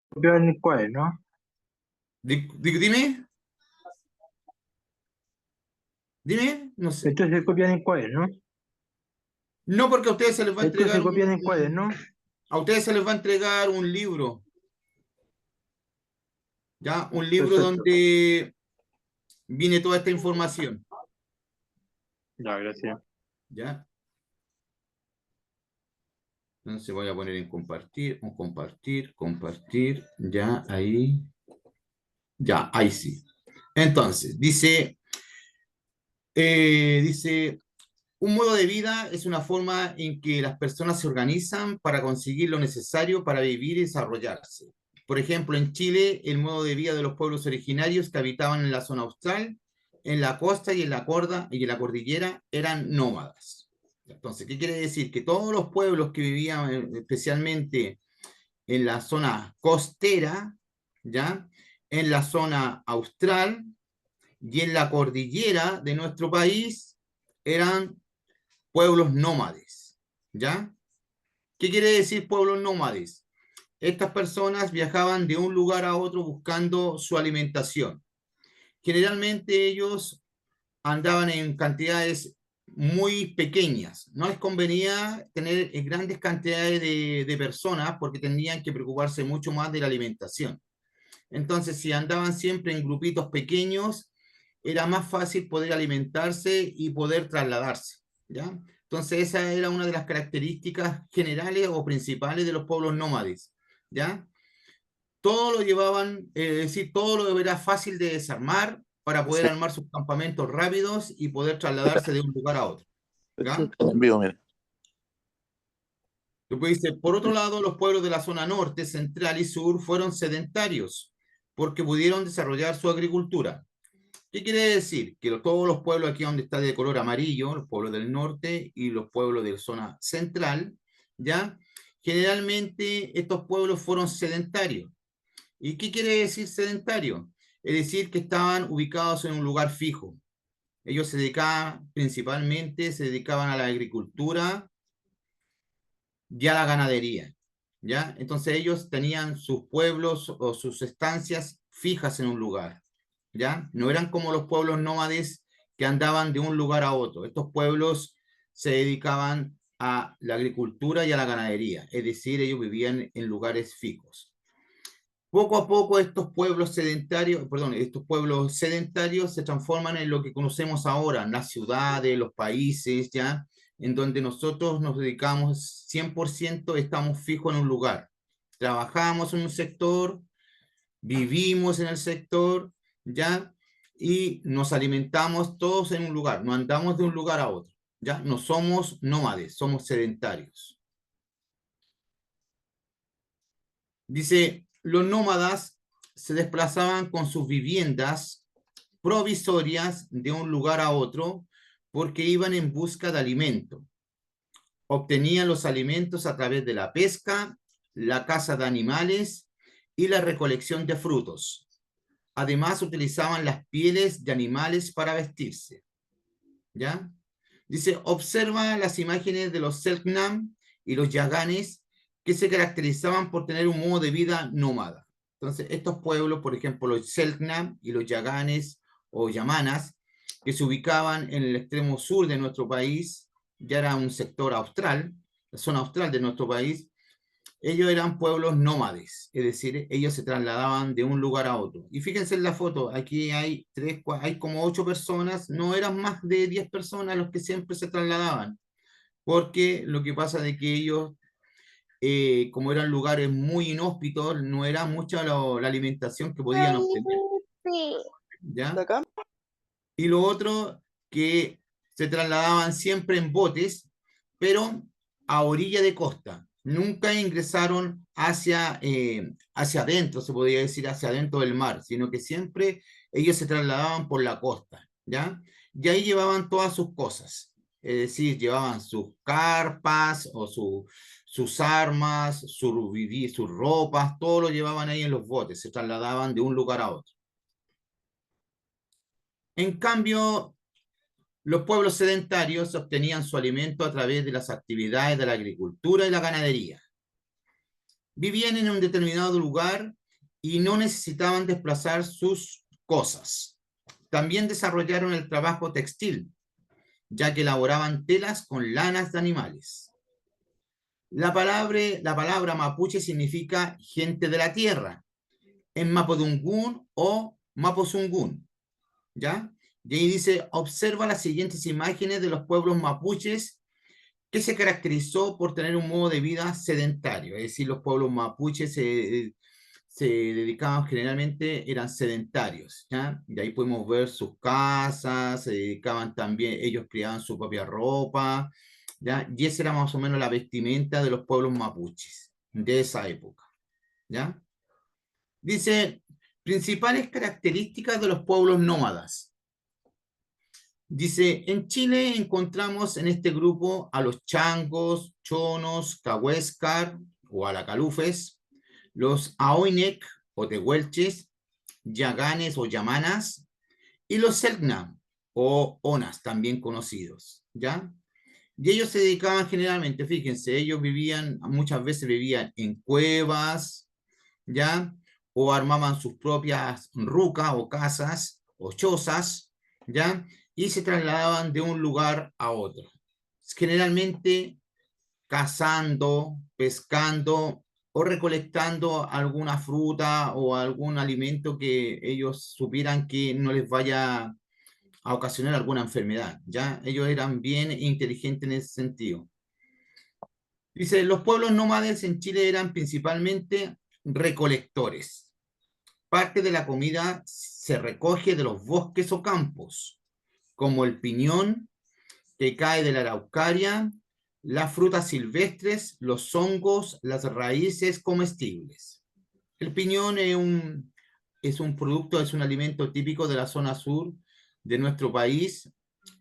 copiar en cuál, ¿no? Dime, dime, no sé. Esto se copian en cuál, ¿no? No, porque a ustedes se les va a Esto entregar se copian en cuáles, ¿no? a ustedes se les va a entregar un libro, ¿ya? Un libro Perfecto. donde viene toda esta información, Ya, gracias. ¿ya? Entonces voy a poner en compartir, o compartir, compartir, ya, ahí sí. Entonces, dice, un modo de vida es una forma en que las personas se organizan para conseguir lo necesario para vivir y desarrollarse. Por ejemplo, en Chile, el modo de vida de los pueblos originarios que habitaban en la zona austral, en la costa y en la cordillera eran nómadas. Entonces, ¿qué quiere decir? Que todos los pueblos que vivían especialmente en la zona costera, ¿ya? En la zona austral y en la cordillera de nuestro país eran pueblos nómades, ¿ya? ¿Qué quiere decir pueblos nómades? Estas personas viajaban de un lugar a otro buscando su alimentación. Generalmente ellos andaban en cantidades muy pequeñas. No les convenía tener grandes cantidades de personas porque tenían que preocuparse mucho más de la alimentación. Entonces, si andaban siempre en grupitos pequeños, era más fácil poder alimentarse y poder trasladarse, ¿ya? Entonces, esa era una de las características generales o principales de los pueblos nómades, ¿ya? Todo lo llevaban, es decir, todo lo era fácil de desarmar para poder Sí, armar sus campamentos rápidos y poder trasladarse de un lugar a otro, esto ¿ya? está en vivo, mira. Después dice, por otro lado, los pueblos de la zona norte, central y sur fueron sedentarios porque pudieron desarrollar su agricultura. ¿Qué quiere decir? Que todos los pueblos aquí donde está de color amarillo, los pueblos del norte y los pueblos de la zona central, ¿ya? Generalmente estos pueblos fueron sedentarios. ¿Y qué quiere decir sedentario? Es decir, que estaban ubicados en un lugar fijo. Ellos se dedicaban principalmente, se dedicaban a la agricultura y a la ganadería, ¿ya? Entonces ellos tenían sus pueblos o sus estancias fijas en un lugar, ¿ya? No eran como los pueblos nómades que andaban de un lugar a otro. Estos pueblos se dedicaban a la agricultura y a la ganadería, es decir, ellos vivían en lugares fijos. Poco a poco estos pueblos sedentarios, perdón, estos pueblos sedentarios se transforman en lo que conocemos ahora, en las ciudades, los países, ¿ya? En donde nosotros nos dedicamos 100%, estamos fijos en un lugar. Trabajamos en un sector, vivimos en el sector, ¿ya? Y nos alimentamos todos en un lugar, no andamos de un lugar a otro, ¿ya? No somos nómades, somos sedentarios. Dice, los nómadas se desplazaban con sus viviendas provisorias de un lugar a otro porque iban en busca de alimento. Obtenían los alimentos a través de la pesca, la caza de animales y la recolección de frutos. Además, utilizaban las pieles de animales para vestirse. ¿Ya? Dice, observa las imágenes de los Selknam y los Yaganes que se caracterizaban por tener un modo de vida nómada. Entonces, estos pueblos, por ejemplo, los Selknam y los Yaganes o Yamanas, que se ubicaban en el extremo sur de nuestro país, ya era un sector austral, la zona austral de nuestro país, ellos eran pueblos nómades, es decir, ellos se trasladaban de un lugar a otro. Y fíjense en la foto, aquí hay hay como 8 personas, no eran más de 10 personas los que siempre se trasladaban, porque lo que pasa de que ellos, como eran lugares muy inhóspitos, no era mucha la alimentación que podían obtener, ¿De ¿ya? acá? Y lo otro, que se trasladaban siempre en botes, pero a orilla de costa. Nunca ingresaron hacia adentro, se podría decir, hacia adentro del mar, sino que siempre ellos se trasladaban por la costa, ¿ya? Y ahí llevaban todas sus cosas, es decir, llevaban sus carpas o sus armas, sus ropas, todo lo llevaban ahí en los botes, se trasladaban de un lugar a otro. En cambio, los pueblos sedentarios obtenían su alimento a través de las actividades de la agricultura y la ganadería. Vivían en un determinado lugar y no necesitaban desplazar sus cosas. También desarrollaron el trabajo textil, ya que elaboraban telas con lanas de animales. La palabra mapuche significa gente de la tierra, en mapudungún o mapuzungún, ¿ya? Y ahí dice, observa las siguientes imágenes de los pueblos mapuches que se caracterizó por tener un modo de vida sedentario, es decir, los pueblos mapuches se dedicaban generalmente, eran sedentarios, ¿ya? Y ahí podemos ver sus casas, se dedicaban también, ellos criaban su propia ropa, ¿ya? Y esa era más o menos la vestimenta de los pueblos mapuches de esa época, ¿ya? Dice, principales características de los pueblos nómadas. Dice, en Chile encontramos en este grupo a los changos, chonos, cahuéscar o alacalufes, los aoinec o tehuelches, yaganes o yamanas, y los selknam o onas, también conocidos, ¿ya? Y ellos se dedicaban generalmente, fíjense, ellos vivían, muchas veces vivían en cuevas, ¿ya? O armaban sus propias rucas o casas o chozas, ¿ya? Y se trasladaban de un lugar a otro. Generalmente cazando, pescando o recolectando alguna fruta o algún alimento que ellos supieran que no les vaya a ocasionar alguna enfermedad, ¿ya? Ellos eran bien inteligentes en ese sentido. Dice, los pueblos nómades en Chile eran principalmente recolectores. Parte de la comida se recoge de los bosques o campos, como el piñón que cae de la araucaria, las frutas silvestres, los hongos, las raíces comestibles. El piñón es un producto, es un alimento típico de la zona sur de nuestro país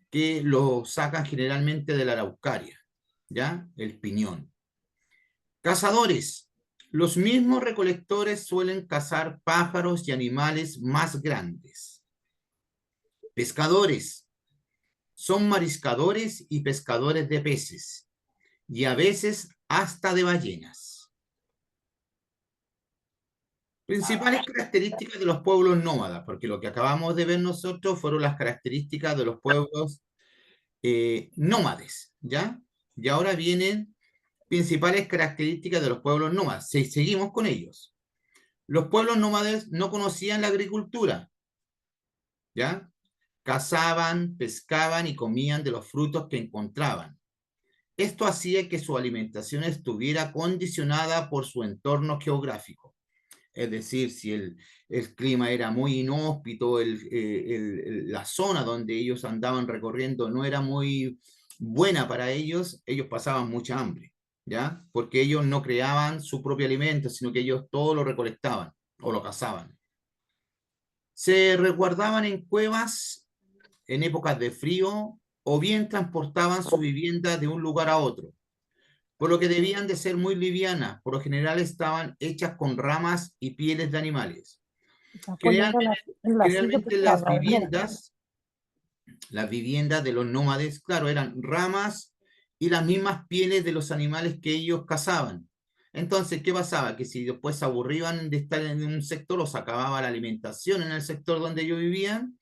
que lo sacan generalmente de la araucaria, ¿ya? El piñón. Cazadores. Los mismos recolectores suelen cazar pájaros y animales más grandes. Pescadores. Son mariscadores y pescadores de peces, y a veces hasta de ballenas. Principales características de los pueblos nómadas, porque lo que acabamos de ver nosotros fueron las características de los pueblos nómades, ¿ya? Y ahora vienen principales características de los pueblos nómadas. Seguimos con ellos. Los pueblos nómades no conocían la agricultura, ¿ya? Cazaban, pescaban y comían de los frutos que encontraban. Esto hacía que su alimentación estuviera condicionada por su entorno geográfico. Es decir, si el clima era muy inhóspito, la zona donde ellos andaban recorriendo no era muy buena para ellos, ellos pasaban mucha hambre, ¿ya? Porque ellos no creaban su propio alimento, sino que ellos todo lo recolectaban o lo cazaban. Se resguardaban en cuevas en épocas de frío o bien transportaban su vivienda de un lugar a otro, por lo que debían de ser muy livianas. Por lo general estaban hechas con ramas y pieles de animales. Está poniendo Generalmente, en la silla generalmente porque la madera. las viviendas de los nómades, claro, eran ramas y las mismas pieles de los animales que ellos cazaban. Entonces, ¿qué pasaba? Que si después se aburrían de estar en un sector o se acababa la alimentación en el sector donde ellos vivían,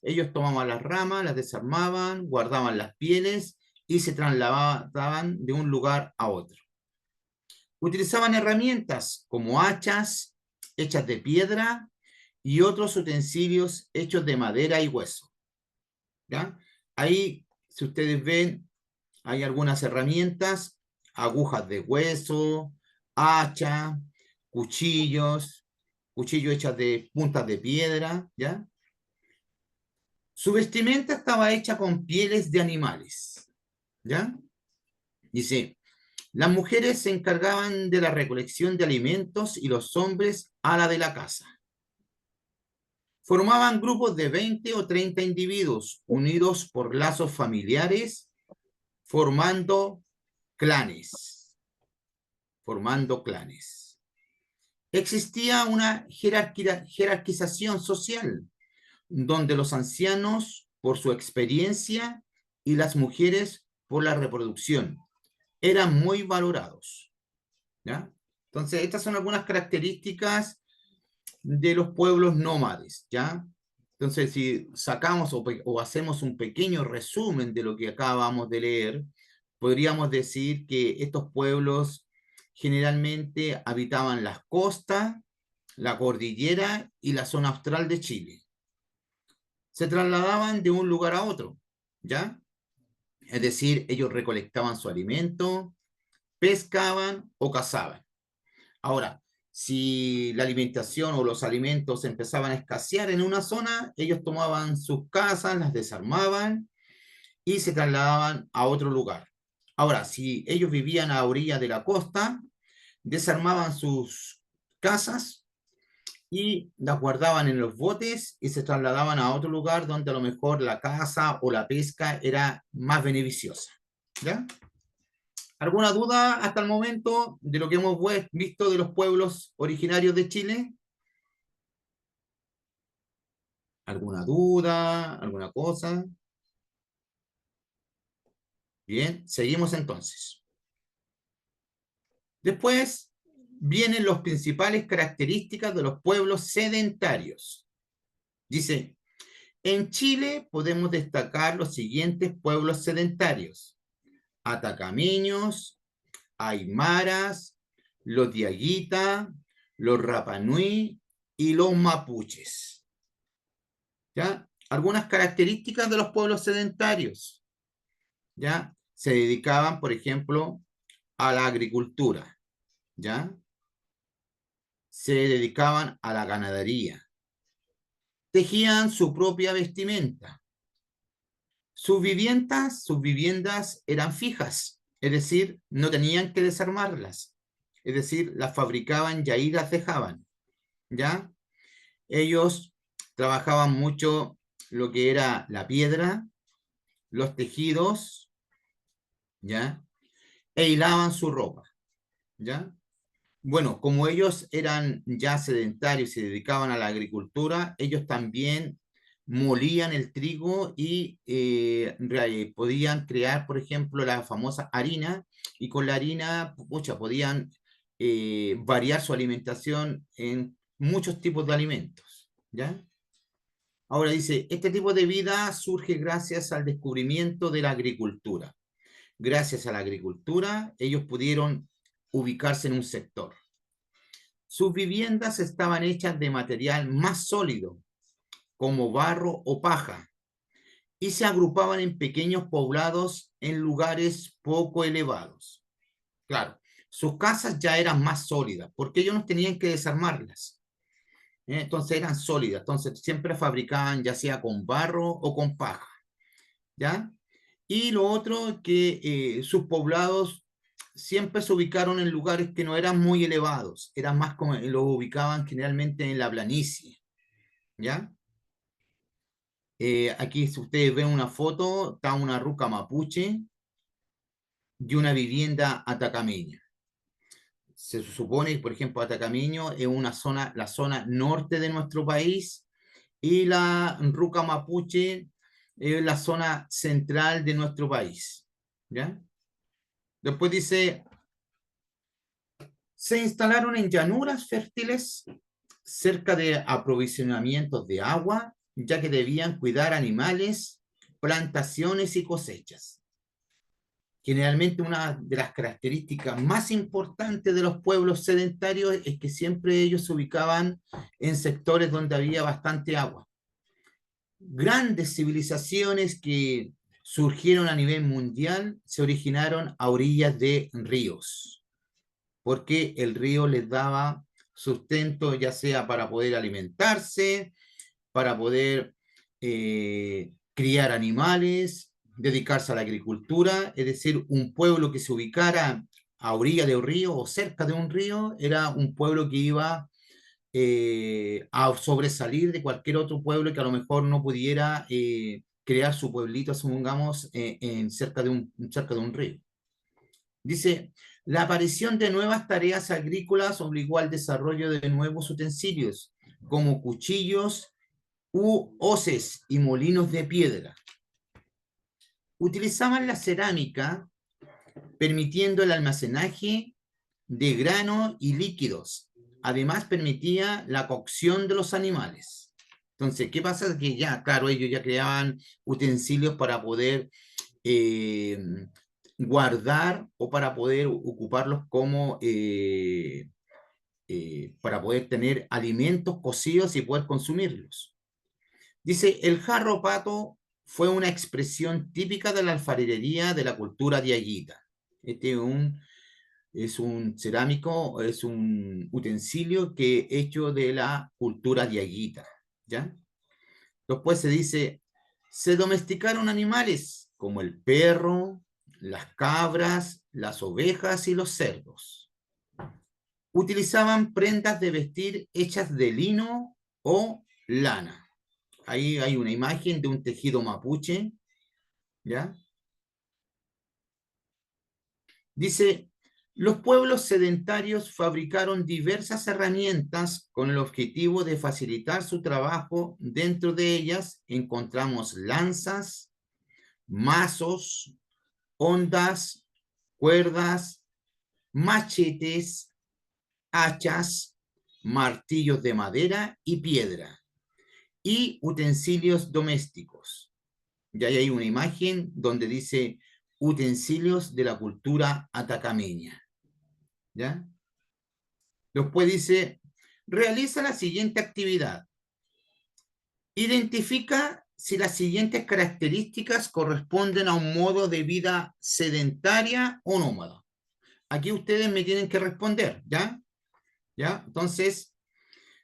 ellos tomaban las ramas, las desarmaban, guardaban las pieles y se trasladaban de un lugar a otro. Utilizaban herramientas como hachas hechas de piedra y otros utensilios hechos de madera y hueso, ¿ya? Ahí, si ustedes ven, hay algunas herramientas, agujas de hueso, hacha, cuchillos, cuchillos hechas de puntas de piedra, ¿ya? Su vestimenta estaba hecha con pieles de animales, ¿ya? Dice, las mujeres se encargaban de la recolección de alimentos y los hombres a la de la casa. Formaban grupos de 20 o 30 individuos unidos por lazos familiares, formando clanes. Formando clanes. Existía una jerarquización social, donde los ancianos, por su experiencia, y las mujeres, por la reproducción, eran muy valorados, ¿ya? Entonces, estas son algunas características de los pueblos nómades, ¿ya? Entonces, si sacamos o hacemos un pequeño resumen de lo que acabamos de leer, podríamos decir que estos pueblos generalmente habitaban las costas, la cordillera y la zona austral de Chile. Se trasladaban de un lugar a otro, ¿ya? Es decir, ellos recolectaban su alimento, pescaban o cazaban. Ahora, si la alimentación o los alimentos empezaban a escasear en una zona, ellos tomaban sus casas, las desarmaban y se trasladaban a otro lugar. Ahora, si ellos vivían a orilla de la costa, desarmaban sus casas y las guardaban en los botes y se trasladaban a otro lugar donde a lo mejor la caza o la pesca era más beneficiosa. ¿Ya? ¿Alguna duda hasta el momento de lo que hemos visto de los pueblos originarios de Chile? ¿Alguna duda? ¿Alguna cosa? Bien, seguimos entonces. Después vienen las principales características de los pueblos sedentarios. Dice, en Chile podemos destacar los siguientes pueblos sedentarios: atacameños, aymaras, los diaguita, los rapanui y los mapuches. ¿Ya? Algunas características de los pueblos sedentarios. ¿Ya? Se dedicaban, por ejemplo, a la agricultura. ¿Ya? Se dedicaban a la ganadería. Tejían su propia vestimenta. Sus viviendas eran fijas, es decir, no tenían que desarmarlas. Es decir, las fabricaban y ahí las dejaban. ¿Ya? Ellos trabajaban mucho lo que era la piedra, los tejidos, ¿ya? E hilaban su ropa, ¿ya? Bueno, como ellos eran ya sedentarios y se dedicaban a la agricultura, ellos también molían el trigo y podían crear, por ejemplo, la famosa harina, y con la harina, pucha, podían variar su alimentación en muchos tipos de alimentos, ¿ya? Ahora dice, este tipo de vida surge gracias al descubrimiento de la agricultura. Gracias a la agricultura, ellos pudieron ubicarse en un sector. Sus viviendas estaban hechas de material más sólido, como barro o paja, y se agrupaban en pequeños poblados en lugares poco elevados. Claro, sus casas ya eran más sólidas, porque ellos no tenían que desarmarlas. Entonces eran sólidas, entonces siempre fabricaban ya sea con barro o con paja, ¿ya? Y lo otro, que sus poblados siempre se ubicaron en lugares que no eran muy elevados, eran más como los ubicaban generalmente en la planicie, ¿ya? Aquí, si ustedes ven una foto, está una ruca mapuche y una vivienda atacameña. Se supone, por ejemplo, Atacameño es una zona, la zona norte de nuestro país, y la ruca mapuche es la zona central de nuestro país, ¿ya? Después dice, se instalaron en llanuras fértiles cerca de aprovisionamientos de agua, ya que debían cuidar animales, plantaciones y cosechas. Generalmente una de las características más importantes de los pueblos sedentarios es que siempre ellos se ubicaban en sectores donde había bastante agua. Grandes civilizaciones que surgieron a nivel mundial se originaron a orillas de ríos, porque el río les daba sustento, ya sea para poder alimentarse, para poder criar animales, dedicarse a la agricultura. Es decir, un pueblo que se ubicara a orilla de un río o cerca de un río era un pueblo que iba a sobresalir de cualquier otro pueblo que a lo mejor no pudiera crear su pueblito, supongamos, cerca de un río. Dice, la aparición de nuevas tareas agrícolas obligó al desarrollo de nuevos utensilios, como cuchillos u hoces y molinos de piedra. Utilizaban la cerámica, permitiendo el almacenaje de grano y líquidos, Además, permitía la cocción de los animales. Entonces, ¿qué pasa? Que ya, claro, ellos ya creaban utensilios para poder guardar o para poder ocuparlos como para poder tener alimentos cocidos y poder consumirlos. Dice, el jarro pato fue una expresión típica de la alfarería de la cultura diaguita. Este es un cerámico, es un utensilio que hecho de la cultura diaguita, ¿ya? Después se dice, se domesticaron animales como el perro, las cabras, las ovejas y los cerdos. Utilizaban prendas de vestir hechas de lino o lana. Ahí hay una imagen de un tejido mapuche, ¿ya? Dice, los pueblos sedentarios fabricaron diversas herramientas con el objetivo de facilitar su trabajo. Dentro de ellas encontramos lanzas, mazos, hondas, cuerdas, machetes, hachas, martillos de madera y piedra, y utensilios domésticos. Ya hay una imagen donde dice utensilios de la cultura atacameña. ¿Ya? Después dice, realiza la siguiente actividad. Identifica si las siguientes características corresponden a un modo de vida sedentaria o nómada. Aquí ustedes me tienen que responder, ¿ya? ¿Ya? Entonces,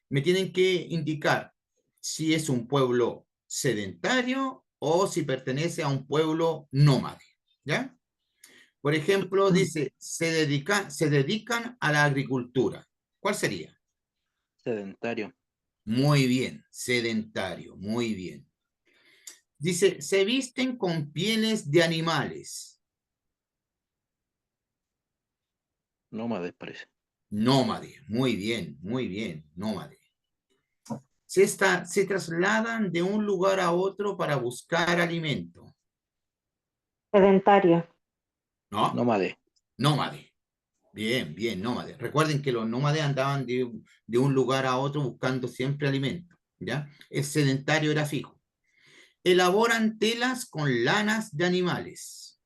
me tienen que indicar si es un pueblo sedentario o si pertenece a un pueblo nómade, ¿ya? Por ejemplo, dice, se dedican a la agricultura. ¿Cuál sería? Sedentario. Muy bien, sedentario, muy bien. Dice, se visten con pieles de animales. Nómades parece. Nómade, muy bien, nómade. Se trasladan de un lugar a otro para buscar alimento. Sedentario. ¿No? Nómade. Nómade. Bien, nómade. Recuerden que los nómades andaban de un lugar a otro buscando siempre alimento, ¿ya? El sedentario era fijo. Elaboran telas con lanas de animales.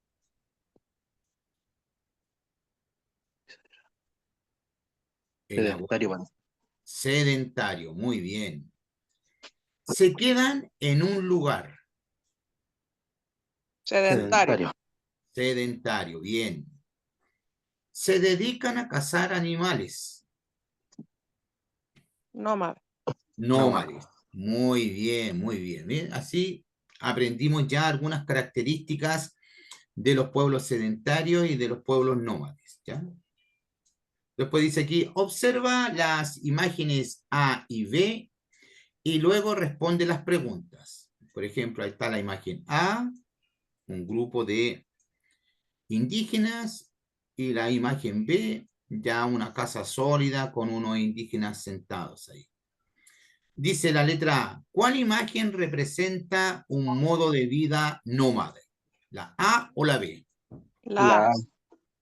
Sedentario, bueno. Sedentario, muy bien. Se quedan en un lugar. Sedentario. Sedentario, bien. Se dedican a cazar animales. Nómada. Nómades. Muy bien, muy bien. ¿Bien? Así aprendimos ya algunas características de los pueblos sedentarios y de los pueblos nómades, ¿ya? Después dice aquí, observa las imágenes A y B y luego responde las preguntas. Por ejemplo, ahí está la imagen A, un grupo de indígenas, y la imagen B, ya una casa sólida con unos indígenas sentados ahí. Dice la letra A, ¿cuál imagen representa un modo de vida nómade? ¿La A o la B? La A.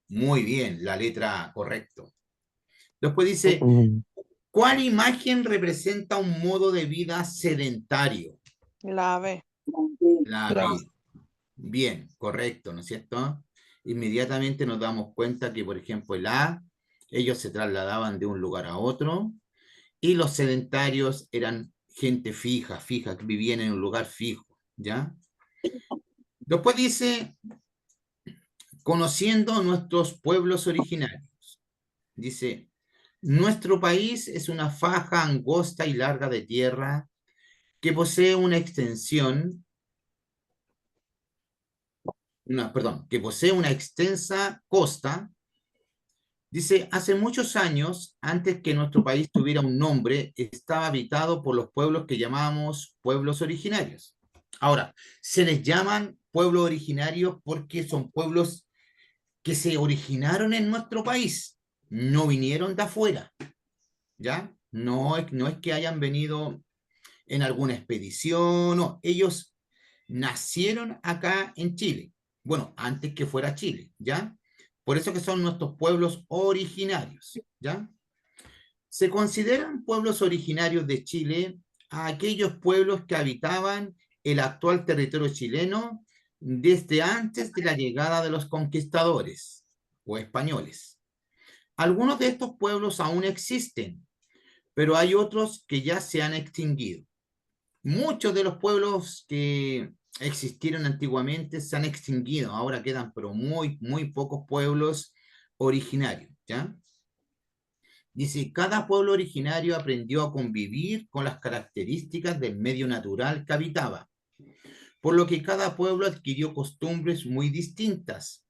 Muy bien, la letra A, correcto. Después dice, ¿cuál imagen representa un modo de vida sedentario? La B. La B. Bien, correcto, ¿no es cierto? Inmediatamente nos damos cuenta que, por ejemplo, el A, ellos se trasladaban de un lugar a otro, y los sedentarios eran gente fija, que vivían en un lugar fijo, ¿ya? Después dice, conociendo nuestros pueblos originarios. Dice, nuestro país es una faja angosta y larga de tierra que posee una extensión, que posee una extensa costa. Dice, hace muchos años, antes que nuestro país tuviera un nombre, estaba habitado por los pueblos que llamamos pueblos originarios. Ahora, se les llaman pueblos originarios porque son pueblos que se originaron en nuestro país, no vinieron de afuera, ¿ya? No es que hayan venido en alguna expedición, no, ellos nacieron acá en Chile, bueno, antes que fuera Chile, ¿ya? Por eso que son nuestros pueblos originarios, ¿ya? Se consideran pueblos originarios de Chile a aquellos pueblos que habitaban el actual territorio chileno desde antes de la llegada de los conquistadores o españoles. Algunos de estos pueblos aún existen, pero hay otros que ya se han extinguido. Muchos de los pueblos que existieron antiguamente se han extinguido, ahora quedan pero muy pocos pueblos originarios, ¿ya? Dice, cada pueblo originario aprendió a convivir con las características del medio natural que habitaba, por lo que cada pueblo adquirió costumbres muy distintas.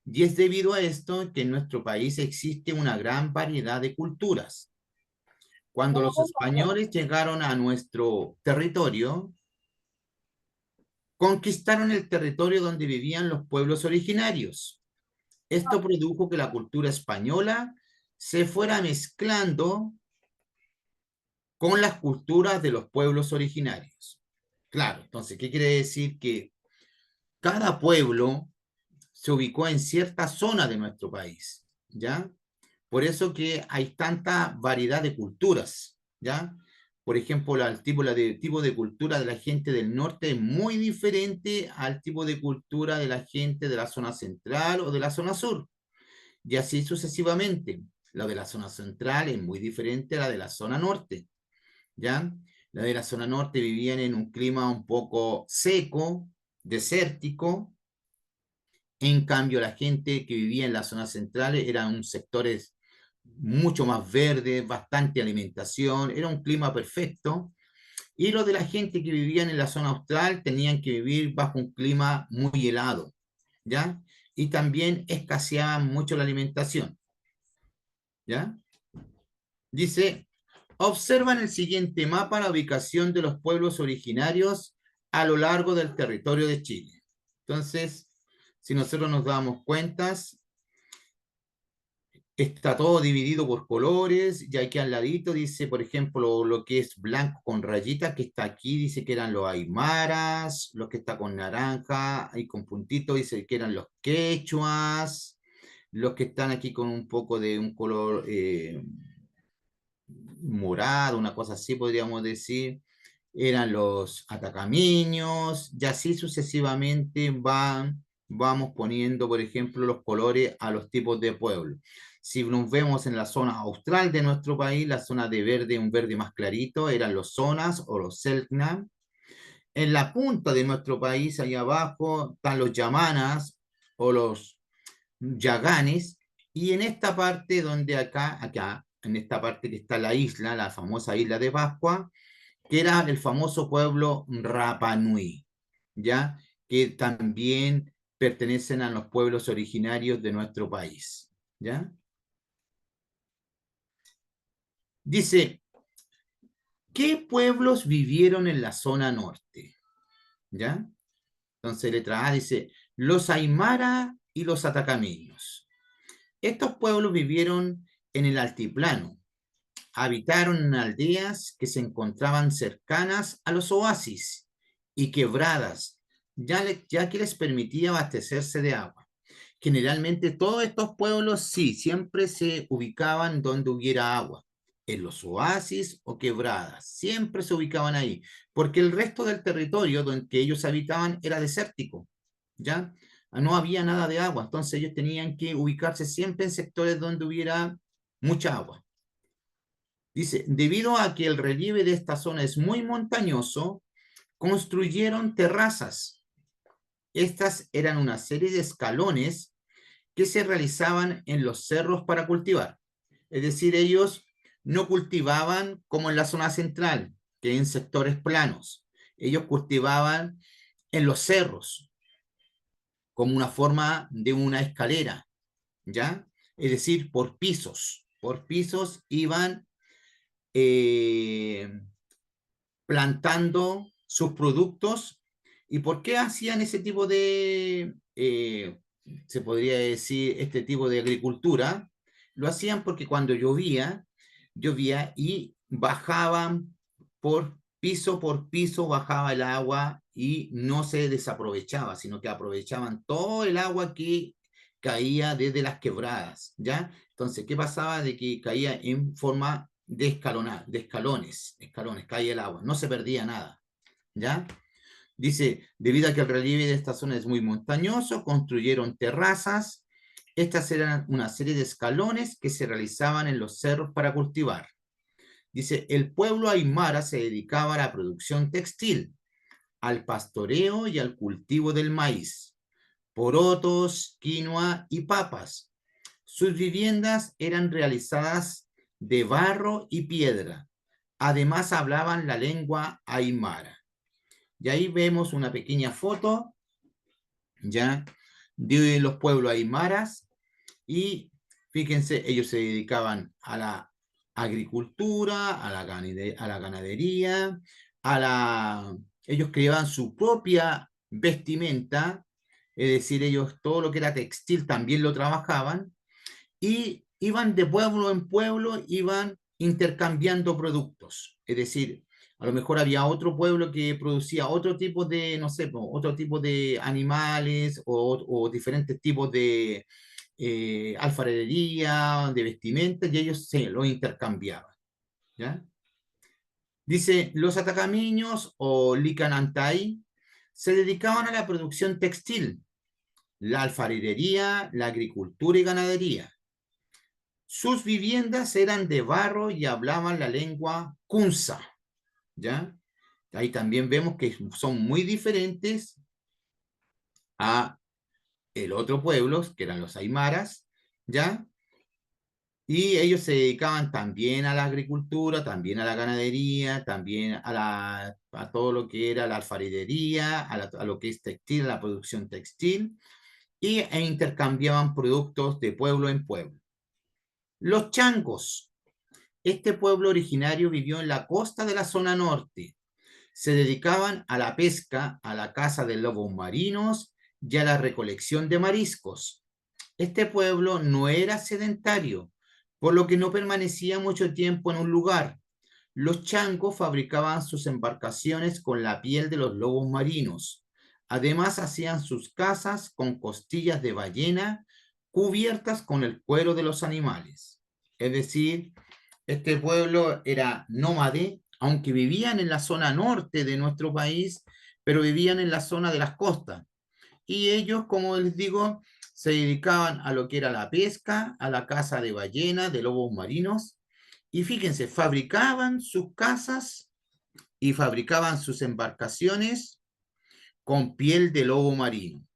Y es debido a esto que en nuestro país existe una gran variedad de culturas. Cuando los españoles llegaron a nuestro territorio, conquistaron el territorio donde vivían los pueblos originarios. Esto produjo que la cultura española se fuera mezclando con las culturas de los pueblos originarios. Claro, entonces, ¿qué quiere decir? Que cada pueblo se ubicó en cierta zona de nuestro país, ¿ya? Por eso que hay tanta variedad de culturas, ¿ya? Por ejemplo, el tipo de cultura de la gente del norte es muy diferente al tipo de cultura de la gente de la zona central o de la zona sur, y así sucesivamente. La de la zona central es muy diferente a la de la zona norte, ¿ya? La de la zona norte vivían en un clima un poco seco, desértico. En cambio, la gente que vivía en las zonas centrales eran sectores mucho más verdes, bastante alimentación, era un clima perfecto. Y los de la gente que vivían en la zona austral tenían que vivir bajo un clima muy helado, ¿ya? Y también escaseaba mucho la alimentación, ¿ya? Dice, observan el siguiente mapa la ubicación de los pueblos originarios a lo largo del territorio de Chile. Entonces, si nosotros nos damos cuenta, está todo dividido por colores, y aquí al ladito dice, por ejemplo, lo que es blanco con rayitas, que está aquí, dice que eran los aymaras, lo que está con naranja y con puntito, dice que eran los quechuas, los que están aquí con un poco de un color morado, una cosa así podríamos decir, eran los atacameños, y así sucesivamente vamos poniendo, por ejemplo, los colores a los tipos de pueblos. Si nos vemos en la zona austral de nuestro país, la zona de verde, un verde más clarito, eran los zonas o los selknam. En la punta de nuestro país, allá abajo, están los yamanas o los yaganes, y en esta parte donde acá, en esta parte que está la isla, la famosa isla de Pascua, que era el famoso pueblo Rapa Nui, ¿ya? Que también pertenecen a los pueblos originarios de nuestro país, ¿ya? Dice, ¿qué pueblos vivieron en la zona norte? ¿Ya? Entonces, letra A dice, los aymara y los atacameños. Estos pueblos vivieron en el altiplano, habitaron en aldeas que se encontraban cercanas a los oasis y quebradas, ya que les permitía abastecerse de agua. Generalmente todos estos pueblos sí, siempre se ubicaban donde hubiera agua, en los oasis o quebradas, siempre se ubicaban ahí, porque el resto del territorio donde ellos habitaban era desértico, ¿ya? No había nada de agua, entonces ellos tenían que ubicarse siempre en sectores donde hubiera mucha agua. Dice, debido a que el relieve de esta zona es muy montañoso, construyeron terrazas. Estas eran una serie de escalones que se realizaban en los cerros para cultivar. Es decir, ellos no cultivaban como en la zona central, que en sectores planos. Ellos cultivaban en los cerros, como una forma de una escalera, ¿ya? Es decir, por pisos. Por pisos iban plantando sus productos. ¿Y por qué hacían ese tipo de, se podría decir, este tipo de agricultura? Lo hacían porque cuando llovía y bajaban por piso, bajaba el agua y no se desaprovechaba, sino que aprovechaban todo el agua que caía desde las quebradas, ¿ya? Entonces, ¿qué pasaba? De que caía en forma de escalones, caía el agua, no se perdía nada, ¿ya? Dice, debido a que el relieve de esta zona es muy montañoso, construyeron terrazas. Estas eran una serie de escalones que se realizaban en los cerros para cultivar. Dice, el pueblo aymara se dedicaba a la producción textil, al pastoreo y al cultivo del maíz, porotos, quinoa y papas. Sus viviendas eran realizadas de barro y piedra. Además hablaban la lengua aymara. Y ahí vemos una pequeña foto, ya, de los pueblos aymaras. Y fíjense, ellos se dedicaban a la agricultura, a la ganadería, ellos creaban su propia vestimenta, es decir, ellos todo lo que era textil también lo trabajaban, y iban de pueblo en pueblo, iban intercambiando productos, es decir, a lo mejor había otro pueblo que producía otro tipo de, no sé, otro tipo de animales o diferentes tipos de alfarería, de vestimenta, y ellos se lo intercambiaban, ¿ya? Dice, los atacameños o licanantay se dedicaban a la producción textil, la alfarería, la agricultura y ganadería. Sus viviendas eran de barro y hablaban la lengua kunza, ¿ya? Ahí también vemos que son muy diferentes a el otro pueblo, que eran los aymaras, ¿ya? Y ellos se dedicaban también a la agricultura, también a la ganadería, también a todo lo que era la alfarería, a lo que es textil, a la producción textil, e intercambiaban productos de pueblo en pueblo. Los changos. Este pueblo originario vivió en la costa de la zona norte. Se dedicaban a la pesca, a la caza de lobos marinos y a la recolección de mariscos. Este pueblo no era sedentario, por lo que no permanecía mucho tiempo en un lugar. Los changos fabricaban sus embarcaciones con la piel de los lobos marinos. Además, hacían sus casas con costillas de ballena cubiertas con el cuero de los animales. Es decir, este pueblo era nómade, aunque vivían en la zona norte de nuestro país, pero vivían en la zona de las costas. Y ellos, como les digo, se dedicaban a lo que era la pesca, a la caza de ballenas, de lobos marinos, y fíjense, fabricaban sus casas y fabricaban sus embarcaciones con piel de lobo marino.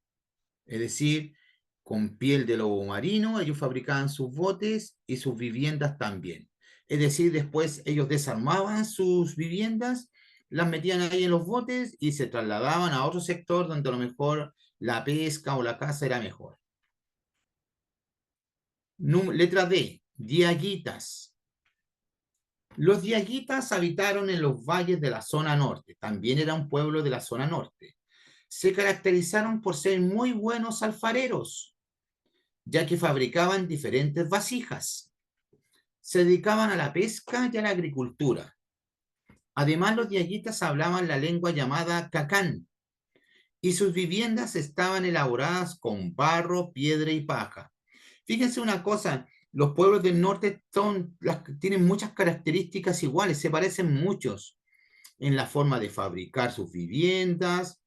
Es decir, con piel de lobo marino, ellos fabricaban sus botes y sus viviendas también. Es decir, después ellos desarmaban sus viviendas, las metían ahí en los botes y se trasladaban a otro sector donde a lo mejor la pesca o la caza era mejor. Letra D, diaguitas. Los diaguitas habitaron en los valles de la zona norte, también era un pueblo de la zona norte. Se caracterizaron por ser muy buenos alfareros, ya que fabricaban diferentes vasijas. Se dedicaban a la pesca y a la agricultura. Además, los diaguitas hablaban la lengua llamada cacán, y sus viviendas estaban elaboradas con barro, piedra y paja. Fíjense una cosa, los pueblos del norte tienen muchas características iguales, se parecen muchos en la forma de fabricar sus viviendas.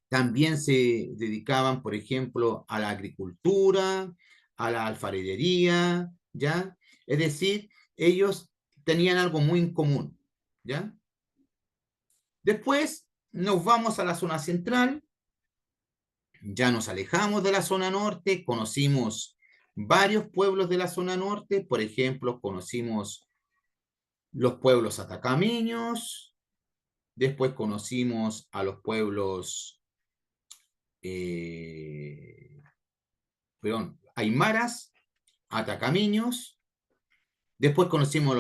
También se dedicaban, por ejemplo, a la agricultura, a la alfarería, ¿ya? Es decir, ellos tenían algo muy en común, ¿ya? Después nos vamos a la zona central, ya nos alejamos de la zona norte, conocimos varios pueblos de la zona norte, por ejemplo, conocimos los pueblos atacameños, después conocimos a los pueblos aymaras, atacameños, después conocimos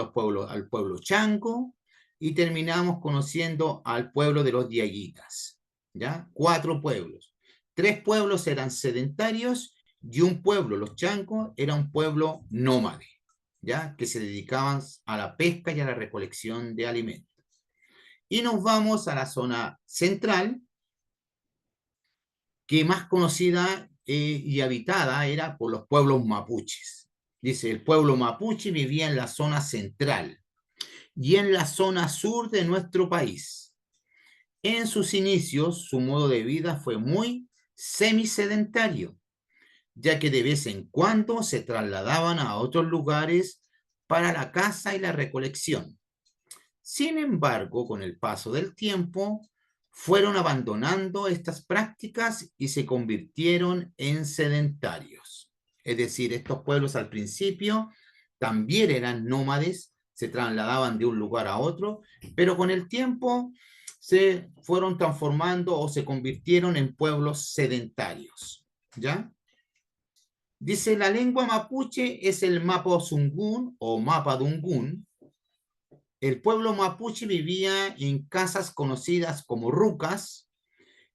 al pueblo chanco y terminamos conociendo al pueblo de los diaguitas, ¿ya? 4 pueblos. 3 pueblos eran sedentarios y un pueblo, los chancos, era un pueblo nómade, ¿ya? Que se dedicaban a la pesca y a la recolección de alimentos. Y nos vamos a la zona central, que más conocida y habitada era por los pueblos mapuches, Dice, el pueblo mapuche vivía en la zona central y en la zona sur de nuestro país. En sus inicios, su modo de vida fue muy semisedentario, ya que de vez en cuando se trasladaban a otros lugares para la caza y la recolección. Sin embargo, con el paso del tiempo, fueron abandonando estas prácticas y se convirtieron en sedentarios. Es decir, estos pueblos al principio también eran nómades, se trasladaban de un lugar a otro, pero con el tiempo se fueron transformando o se convirtieron en pueblos sedentarios. ¿Ya? Dice, la lengua mapuche es el mapuzungún o mapadungún. El pueblo mapuche vivía en casas conocidas como rucas,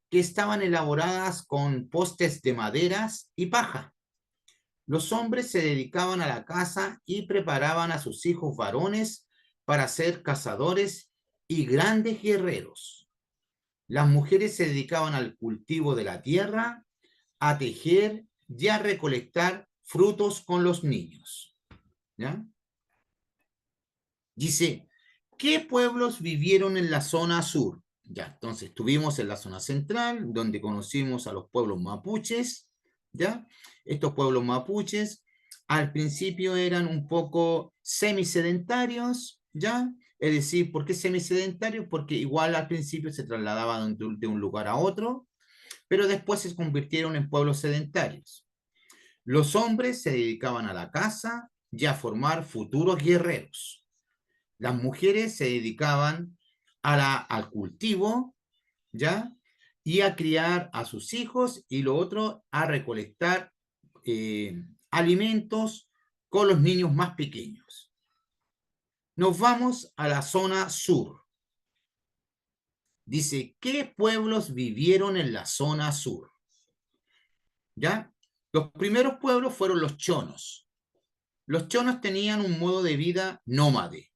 que estaban elaboradas con postes de maderas y paja. Los hombres se dedicaban a la caza y preparaban a sus hijos varones para ser cazadores y grandes guerreros. Las mujeres se dedicaban al cultivo de la tierra, a tejer y a recolectar frutos con los niños. ¿Ya? Dice, ¿qué pueblos vivieron en la zona sur? Ya, entonces estuvimos en la zona central, donde conocimos a los pueblos mapuches, ¿ya? Estos pueblos mapuches al principio eran un poco semisedentarios, ¿ya? Es decir, ¿por qué semisedentarios? Porque igual al principio se trasladaban de un lugar a otro, pero después se convirtieron en pueblos sedentarios. Los hombres se dedicaban a la caza y a formar futuros guerreros. Las mujeres se dedicaban al cultivo, ¿ya? Y a criar a sus hijos, y lo otro, a recolectar alimentos con los niños más pequeños. Nos vamos a la zona sur. Dice, ¿qué pueblos vivieron en la zona sur? ¿Ya? Los primeros pueblos fueron los chonos. Los chonos tenían un modo de vida nómade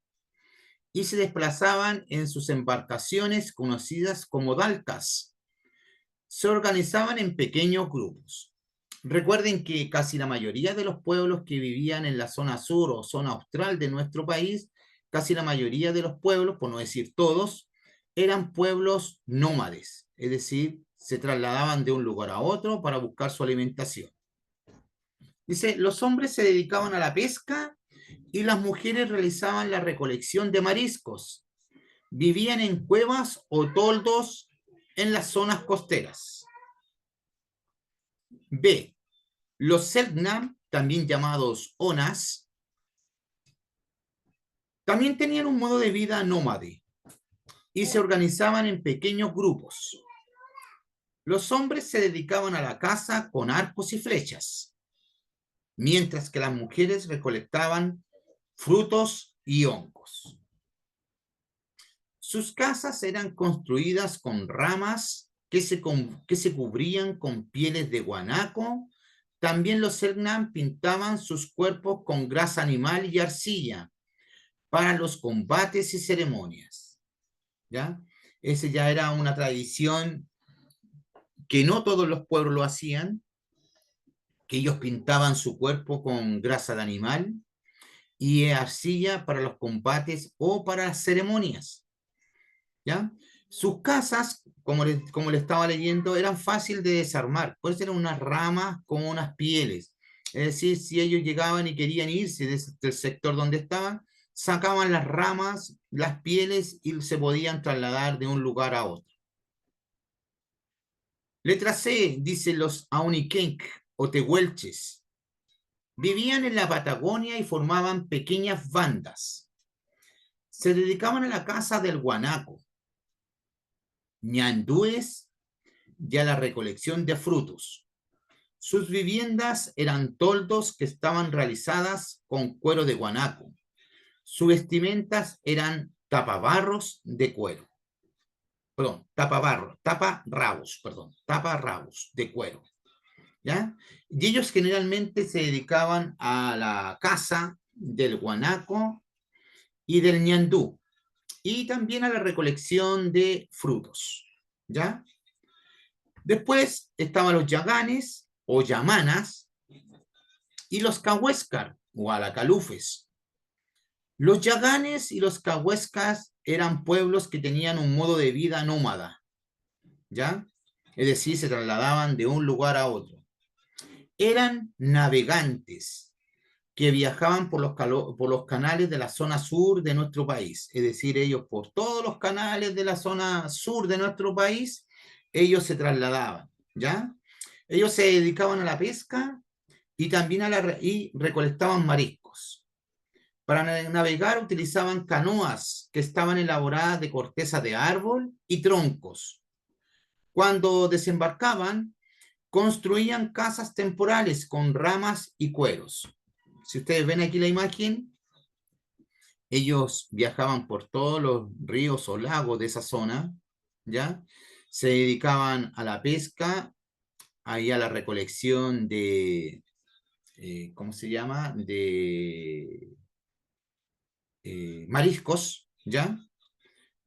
y se desplazaban en sus embarcaciones conocidas como dalcas. Se organizaban en pequeños grupos. Recuerden que casi la mayoría de los pueblos que vivían en la zona sur o zona austral de nuestro país, casi la mayoría de los pueblos, por no decir todos, eran pueblos nómades, es decir, se trasladaban de un lugar a otro para buscar su alimentación. Dice, los hombres se dedicaban a la pesca y las mujeres realizaban la recolección de mariscos. Vivían en cuevas o toldos en las zonas costeras. B. Los Selknam, también llamados Onas, también tenían un modo de vida nómade y se organizaban en pequeños grupos. Los hombres se dedicaban a la caza con arcos y flechas, mientras que las mujeres recolectaban frutos y hongos. Sus casas eran construidas con ramas que se cubrían con pieles de guanaco. También los Selknam pintaban sus cuerpos con grasa animal y arcilla para los combates y ceremonias. ¿Ya? Esa ya era una tradición que no todos los pueblos lo hacían, que ellos pintaban su cuerpo con grasa de animal y arcilla para los combates o para las ceremonias. ¿Ya? Sus casas, como le estaba leyendo, eran fáciles de desarmar, por eso eran unas ramas con unas pieles. Es decir, si ellos llegaban y querían irse del sector donde estaban, sacaban las ramas, las pieles y se podían trasladar de un lugar a otro. Letra C, dice los Aunikenk o tehuelches. Vivían en la Patagonia y formaban pequeñas bandas. Se dedicaban a la caza del guanaco, ñandúes y a la recolección de frutos. Sus viviendas eran toldos que estaban realizadas con cuero de guanaco. Sus vestimentas eran taparrabos de cuero. Taparrabos de cuero. ¿Ya? Y ellos generalmente se dedicaban a la caza del guanaco y del ñandú, y también a la recolección de frutos. ¿Ya? Después estaban los yaganes o yamanas y los cahuéscar Gualacalufes. Los yaganes y los cahuescas eran pueblos que tenían un modo de vida nómada, ¿ya? Es decir, se trasladaban de un lugar a otro. Eran navegantes que viajaban por los canales de la zona sur de nuestro país. Es decir, ellos por todos los canales de la zona sur de nuestro país, ellos se trasladaban, ¿ya? Ellos se dedicaban a la pesca y también y recolectaban mariscos. Para navegar utilizaban canoas que estaban elaboradas de corteza de árbol y troncos. Cuando desembarcaban, construían casas temporales con ramas y cueros. Si ustedes ven aquí la imagen, ellos viajaban por todos los ríos o lagos de esa zona, ¿ya? Se dedicaban a la pesca, ahí a la recolección de, ¿cómo se llama? De mariscos, ¿ya?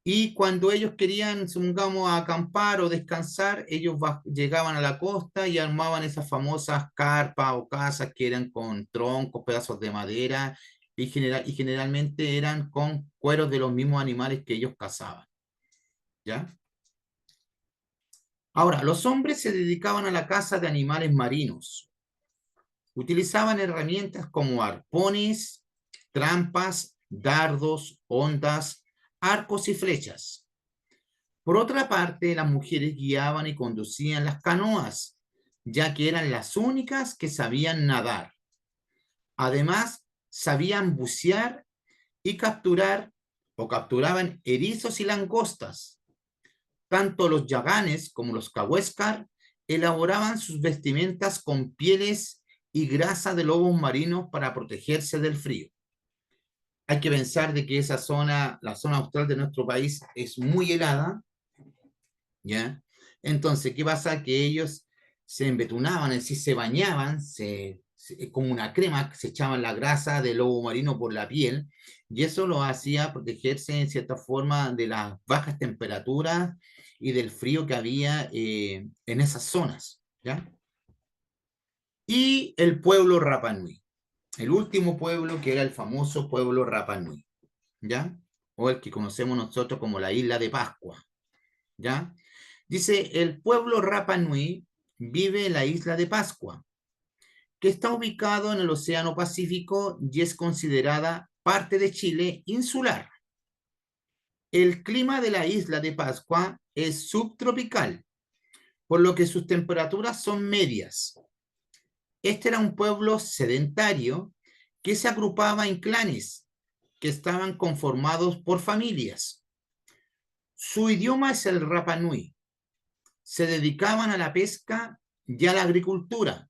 Y cuando ellos querían, supongamos, acampar o descansar, ellos llegaban a la costa y armaban esas famosas carpas o casas que eran con troncos, pedazos de madera, y generalmente eran con cueros de los mismos animales que ellos cazaban, ¿ya? Ahora, los hombres se dedicaban a la caza de animales marinos. Utilizaban herramientas como arpones, trampas, dardos, ondas, arcos y flechas. Por otra parte, las mujeres guiaban y conducían las canoas, ya que eran las únicas que sabían nadar. Además, sabían bucear y capturar o capturaban erizos y langostas. Tanto los yaganes como los cahuéscar elaboraban sus vestimentas con pieles y grasa de lobos marinos para protegerse del frío. Hay que pensar de que esa zona, la zona austral de nuestro país, es muy helada, ¿ya? Entonces, ¿qué pasa? Que ellos se embetunaban, es decir, se bañaban, como una crema, se echaban la grasa del lobo marino por la piel, y eso lo hacía protegerse en cierta forma de las bajas temperaturas y del frío que había en esas zonas, ¿ya? Y el pueblo Rapa Nui, el último pueblo que era el famoso pueblo Rapa Nui, ¿ya? O el que conocemos nosotros como la isla de Pascua, ¿ya? Dice, el pueblo Rapa Nui vive en la isla de Pascua, que está ubicado en el Océano Pacífico y es considerada parte de Chile insular. El clima de la isla de Pascua es subtropical, por lo que sus temperaturas son medias. Este era un pueblo sedentario que se agrupaba en clanes que estaban conformados por familias. Su idioma es el Rapa Nui. Se dedicaban a la pesca y a la agricultura.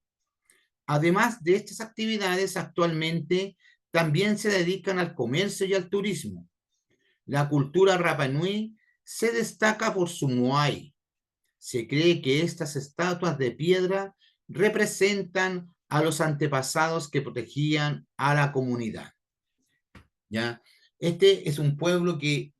Además de estas actividades, actualmente también se dedican al comercio y al turismo. La cultura Rapa Nui se destaca por su moai. Se cree que estas estatuas de piedra representan a los antepasados que protegían a la comunidad. ¿Ya? Este es un pueblo que,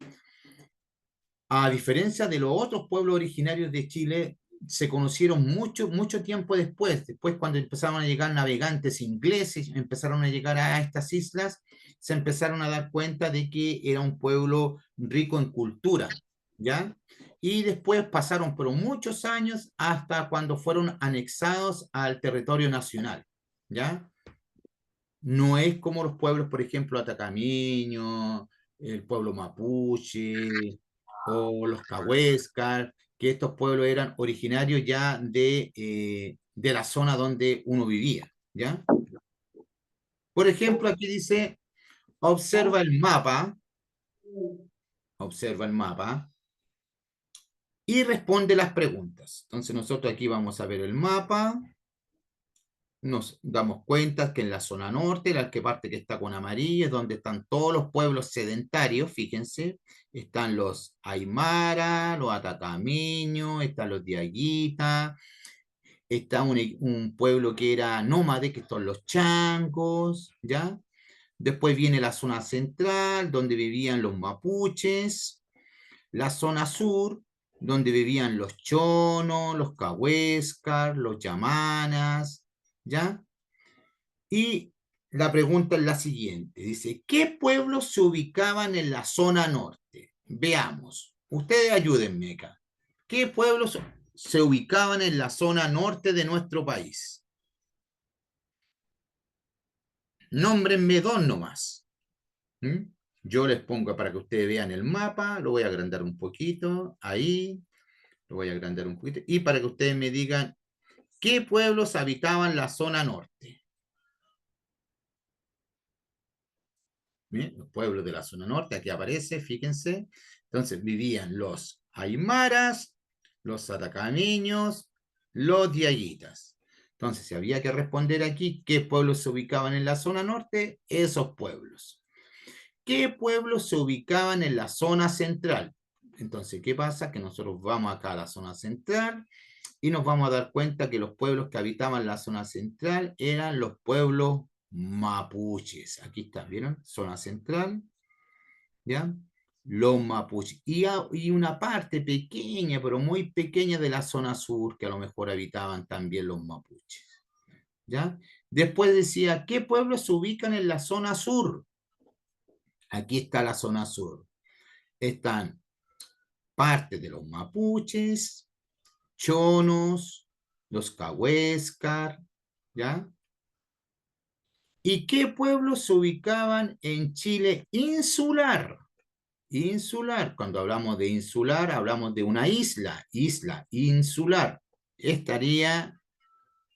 a diferencia de los otros pueblos originarios de Chile, se conocieron mucho tiempo después cuando empezaron a llegar navegantes ingleses, empezaron a llegar a estas islas, se empezaron a dar cuenta de que era un pueblo rico en cultura, ¿ya? Y después pasaron por muchos años hasta cuando fueron anexados al territorio nacional, ¿ya? No es como los pueblos, por ejemplo, Atacameño, el pueblo mapuche o los cahuéscar, que estos pueblos eran originarios ya de la zona donde uno vivía, ¿ya? Por ejemplo, aquí dice, observa el mapa y responde las preguntas. Entonces nosotros aquí vamos a ver el mapa, nos damos cuenta que en la zona norte, la parte que está con amarillo, es donde están todos los pueblos sedentarios, fíjense, están los Aymara, los Atacameños, están los Diaguita, está un pueblo que era nómade, que son los Changos, ¿ya? Después viene la zona central, donde vivían los mapuches, la zona sur, donde vivían los chonos, los cahuéscar, los yamanas, ¿ya? Y la pregunta es la siguiente. Dice, ¿qué pueblos se ubicaban en la zona norte? Veamos. Ustedes ayúdenme acá. ¿Qué pueblos se ubicaban en la zona norte de nuestro país? Nómbrenme dos nomás. ¿Mm? Yo les pongo para que ustedes vean el mapa, lo voy a agrandar un poquito, ahí, lo voy a agrandar un poquito, y para que ustedes me digan qué pueblos habitaban la zona norte. ¿Bien? Los pueblos de la zona norte, aquí aparece, fíjense. Entonces vivían los aymaras, los atacameños, los diaguitas. Entonces, si había que responder aquí qué pueblos se ubicaban en la zona norte, esos pueblos. ¿Qué pueblos se ubicaban en la zona central? Entonces, ¿qué pasa? Que nosotros vamos acá a la zona central y nos vamos a dar cuenta que los pueblos que habitaban la zona central eran los pueblos mapuches. Aquí está, ¿vieron? Zona central, ¿ya? Los mapuches. Y una parte pequeña, pero muy pequeña de la zona sur, que a lo mejor habitaban también los mapuches, ¿ya? Después decía, ¿qué pueblos se ubican en la zona sur? Aquí está la zona sur. Están parte de los mapuches, chonos, los cahuéscar, ¿ya? ¿Y qué pueblos se ubicaban en Chile insular? Insular, cuando hablamos de insular, hablamos de una isla, isla insular. Estaría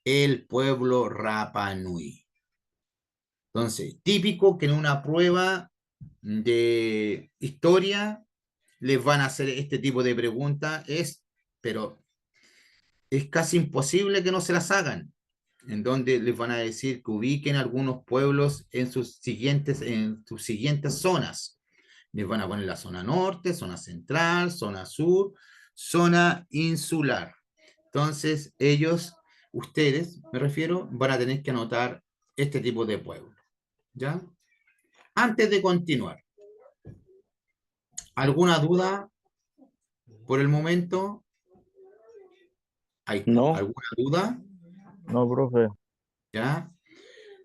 el pueblo Rapa Nui. Entonces, típico que en una prueba de historia les van a hacer este tipo de preguntas, pero es casi imposible que no se las hagan, en donde les van a decir que ubiquen algunos pueblos en sus siguientes zonas. Les van a poner la zona norte, zona central, zona sur, zona insular. Entonces, ustedes, me refiero, van a tener que anotar este tipo de pueblos, ¿ya? Antes de continuar, ¿alguna duda por el momento? No. ¿Alguna duda? No, profe. ¿Ya?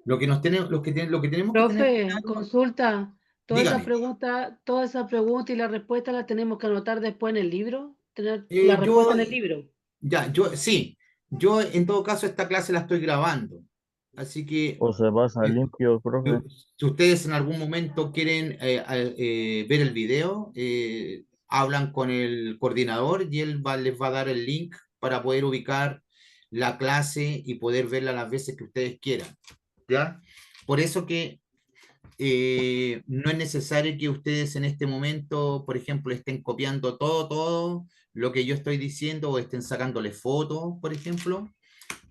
Lo que tenemos que tener Profe, claro, consulta, dígame. toda esa pregunta y la respuesta la tenemos que anotar después en el libro, tener la Yo, respuesta en el libro. sí, yo en todo caso esta clase la estoy grabando, así que O se pasa limpio, profe. si ustedes en algún momento quieren ver el video, hablan con el coordinador y él les va a dar el link para poder ubicar la clase y poder verla las veces que ustedes quieran, ¿ya? Por eso que no es necesario que ustedes en este momento, por ejemplo, estén copiando todo lo que yo estoy diciendo o estén sacándole fotos, por ejemplo.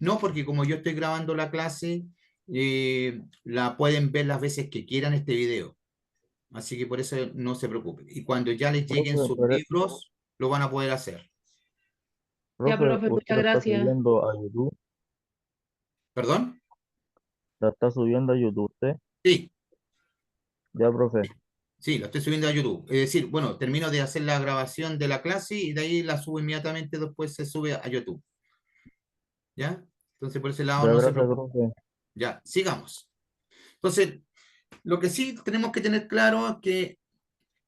No, porque como yo estoy grabando la clase, la pueden ver las veces que quieran este video. Así que por eso no se preocupen. Y cuando ya les lleguen Profe, sus libros, lo van a poder hacer. Ya, profe, profe, usted muchas la está gracias. subiendo a YouTube. ¿Perdón? La está subiendo a YouTube usted. Sí, Ya, profe. sí, lo estoy subiendo a YouTube. Es decir, bueno, termino de hacer la grabación de la clase y de ahí la subo inmediatamente, después se sube a YouTube. ¿Ya? Entonces, por ese lado Ya, no se gracias, preocupen. profe. Ya, sigamos. Entonces, lo que sí tenemos que tener claro es que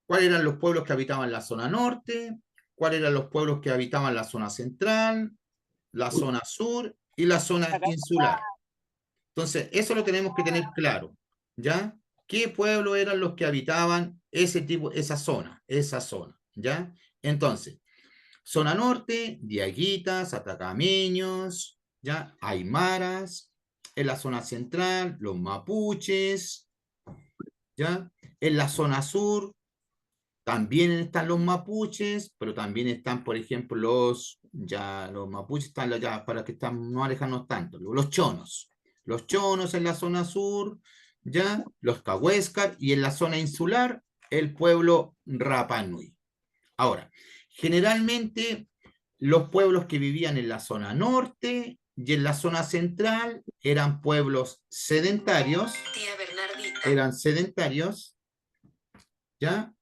cuáles eran los pueblos que habitaban la zona norte, cuáles eran los pueblos que habitaban la zona central, la zona sur y la zona insular. Entonces, eso lo tenemos que tener claro, ¿ya? ¿Qué pueblos eran los que habitaban esa zona, ¿ya? Entonces, zona norte, diaguitas, atacameños, ¿ya? Aymaras. En la zona central, los mapuches, ¿ya? En la zona sur, también están los mapuches, pero también están, por ejemplo, los mapuches están ya, para que no alejarnos tanto, los chonos. Los chonos en la zona sur, ¿ya? Los cahuéscar, y en la zona insular, el pueblo Rapa Nui. Ahora, generalmente los pueblos que vivían en la zona norte y en la zona central eran pueblos sedentarios, ¿ya?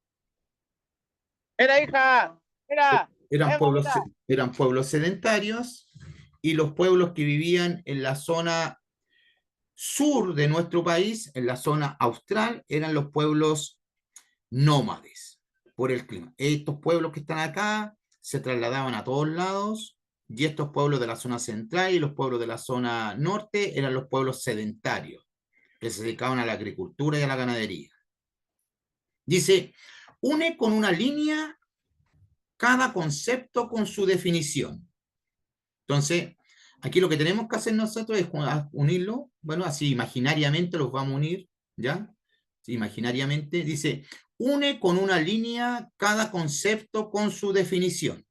Mira, hija, mira. Eran pueblos sedentarios, y los pueblos que vivían en la zona sur de nuestro país, en la zona austral, eran los pueblos nómades por el clima. Estos pueblos que están acá se trasladaban a todos lados, y estos pueblos de la zona central y los pueblos de la zona norte eran los pueblos sedentarios, que se dedicaban a la agricultura y a la ganadería. Dice, une con una línea cada concepto con su definición. Entonces, aquí lo que tenemos que hacer nosotros es unirlo, bueno, así imaginariamente los vamos a unir, ¿ya? Sí, imaginariamente, dice, une con una línea cada concepto con su definición.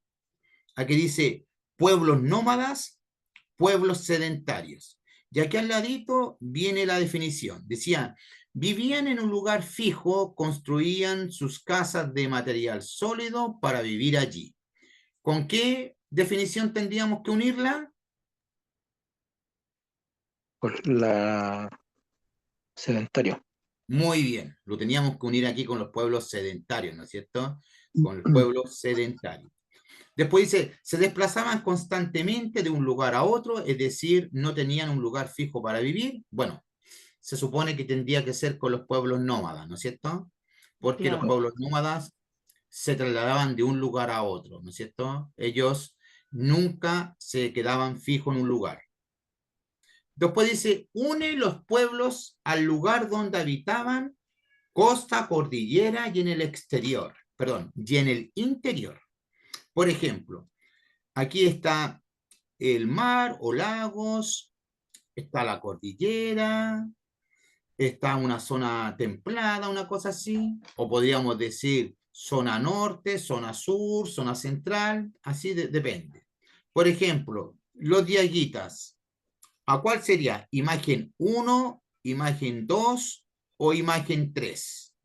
Aquí dice, pueblos nómadas, pueblos sedentarios. Y aquí al ladito viene la definición. Decía, vivían en un lugar fijo, construían sus casas de material sólido para vivir allí. ¿Con qué definición tendríamos que unirla? Con la sedentario. Muy bien, lo teníamos que unir aquí con los pueblos sedentarios, ¿no es cierto? Con el pueblo sedentario. Después dice, se desplazaban constantemente de un lugar a otro, es decir, no tenían un lugar fijo para vivir. Bueno, se supone que tendría que ser con los pueblos nómadas, ¿no es cierto? Porque Claro. los pueblos nómadas se trasladaban de un lugar a otro, ¿no es cierto? Ellos nunca se quedaban fijos en un lugar. Después dice, une los pueblos al lugar donde habitaban, costa, cordillera y en el exterior, perdón, y en el interior. Por ejemplo, aquí está el mar o lagos, está la cordillera, está una zona templada, una cosa así, o podríamos decir zona norte, zona sur, zona central, así depende. Por ejemplo, los diaguitas, ¿a cuál sería? ¿Imagen 1, imagen 2 o imagen 3?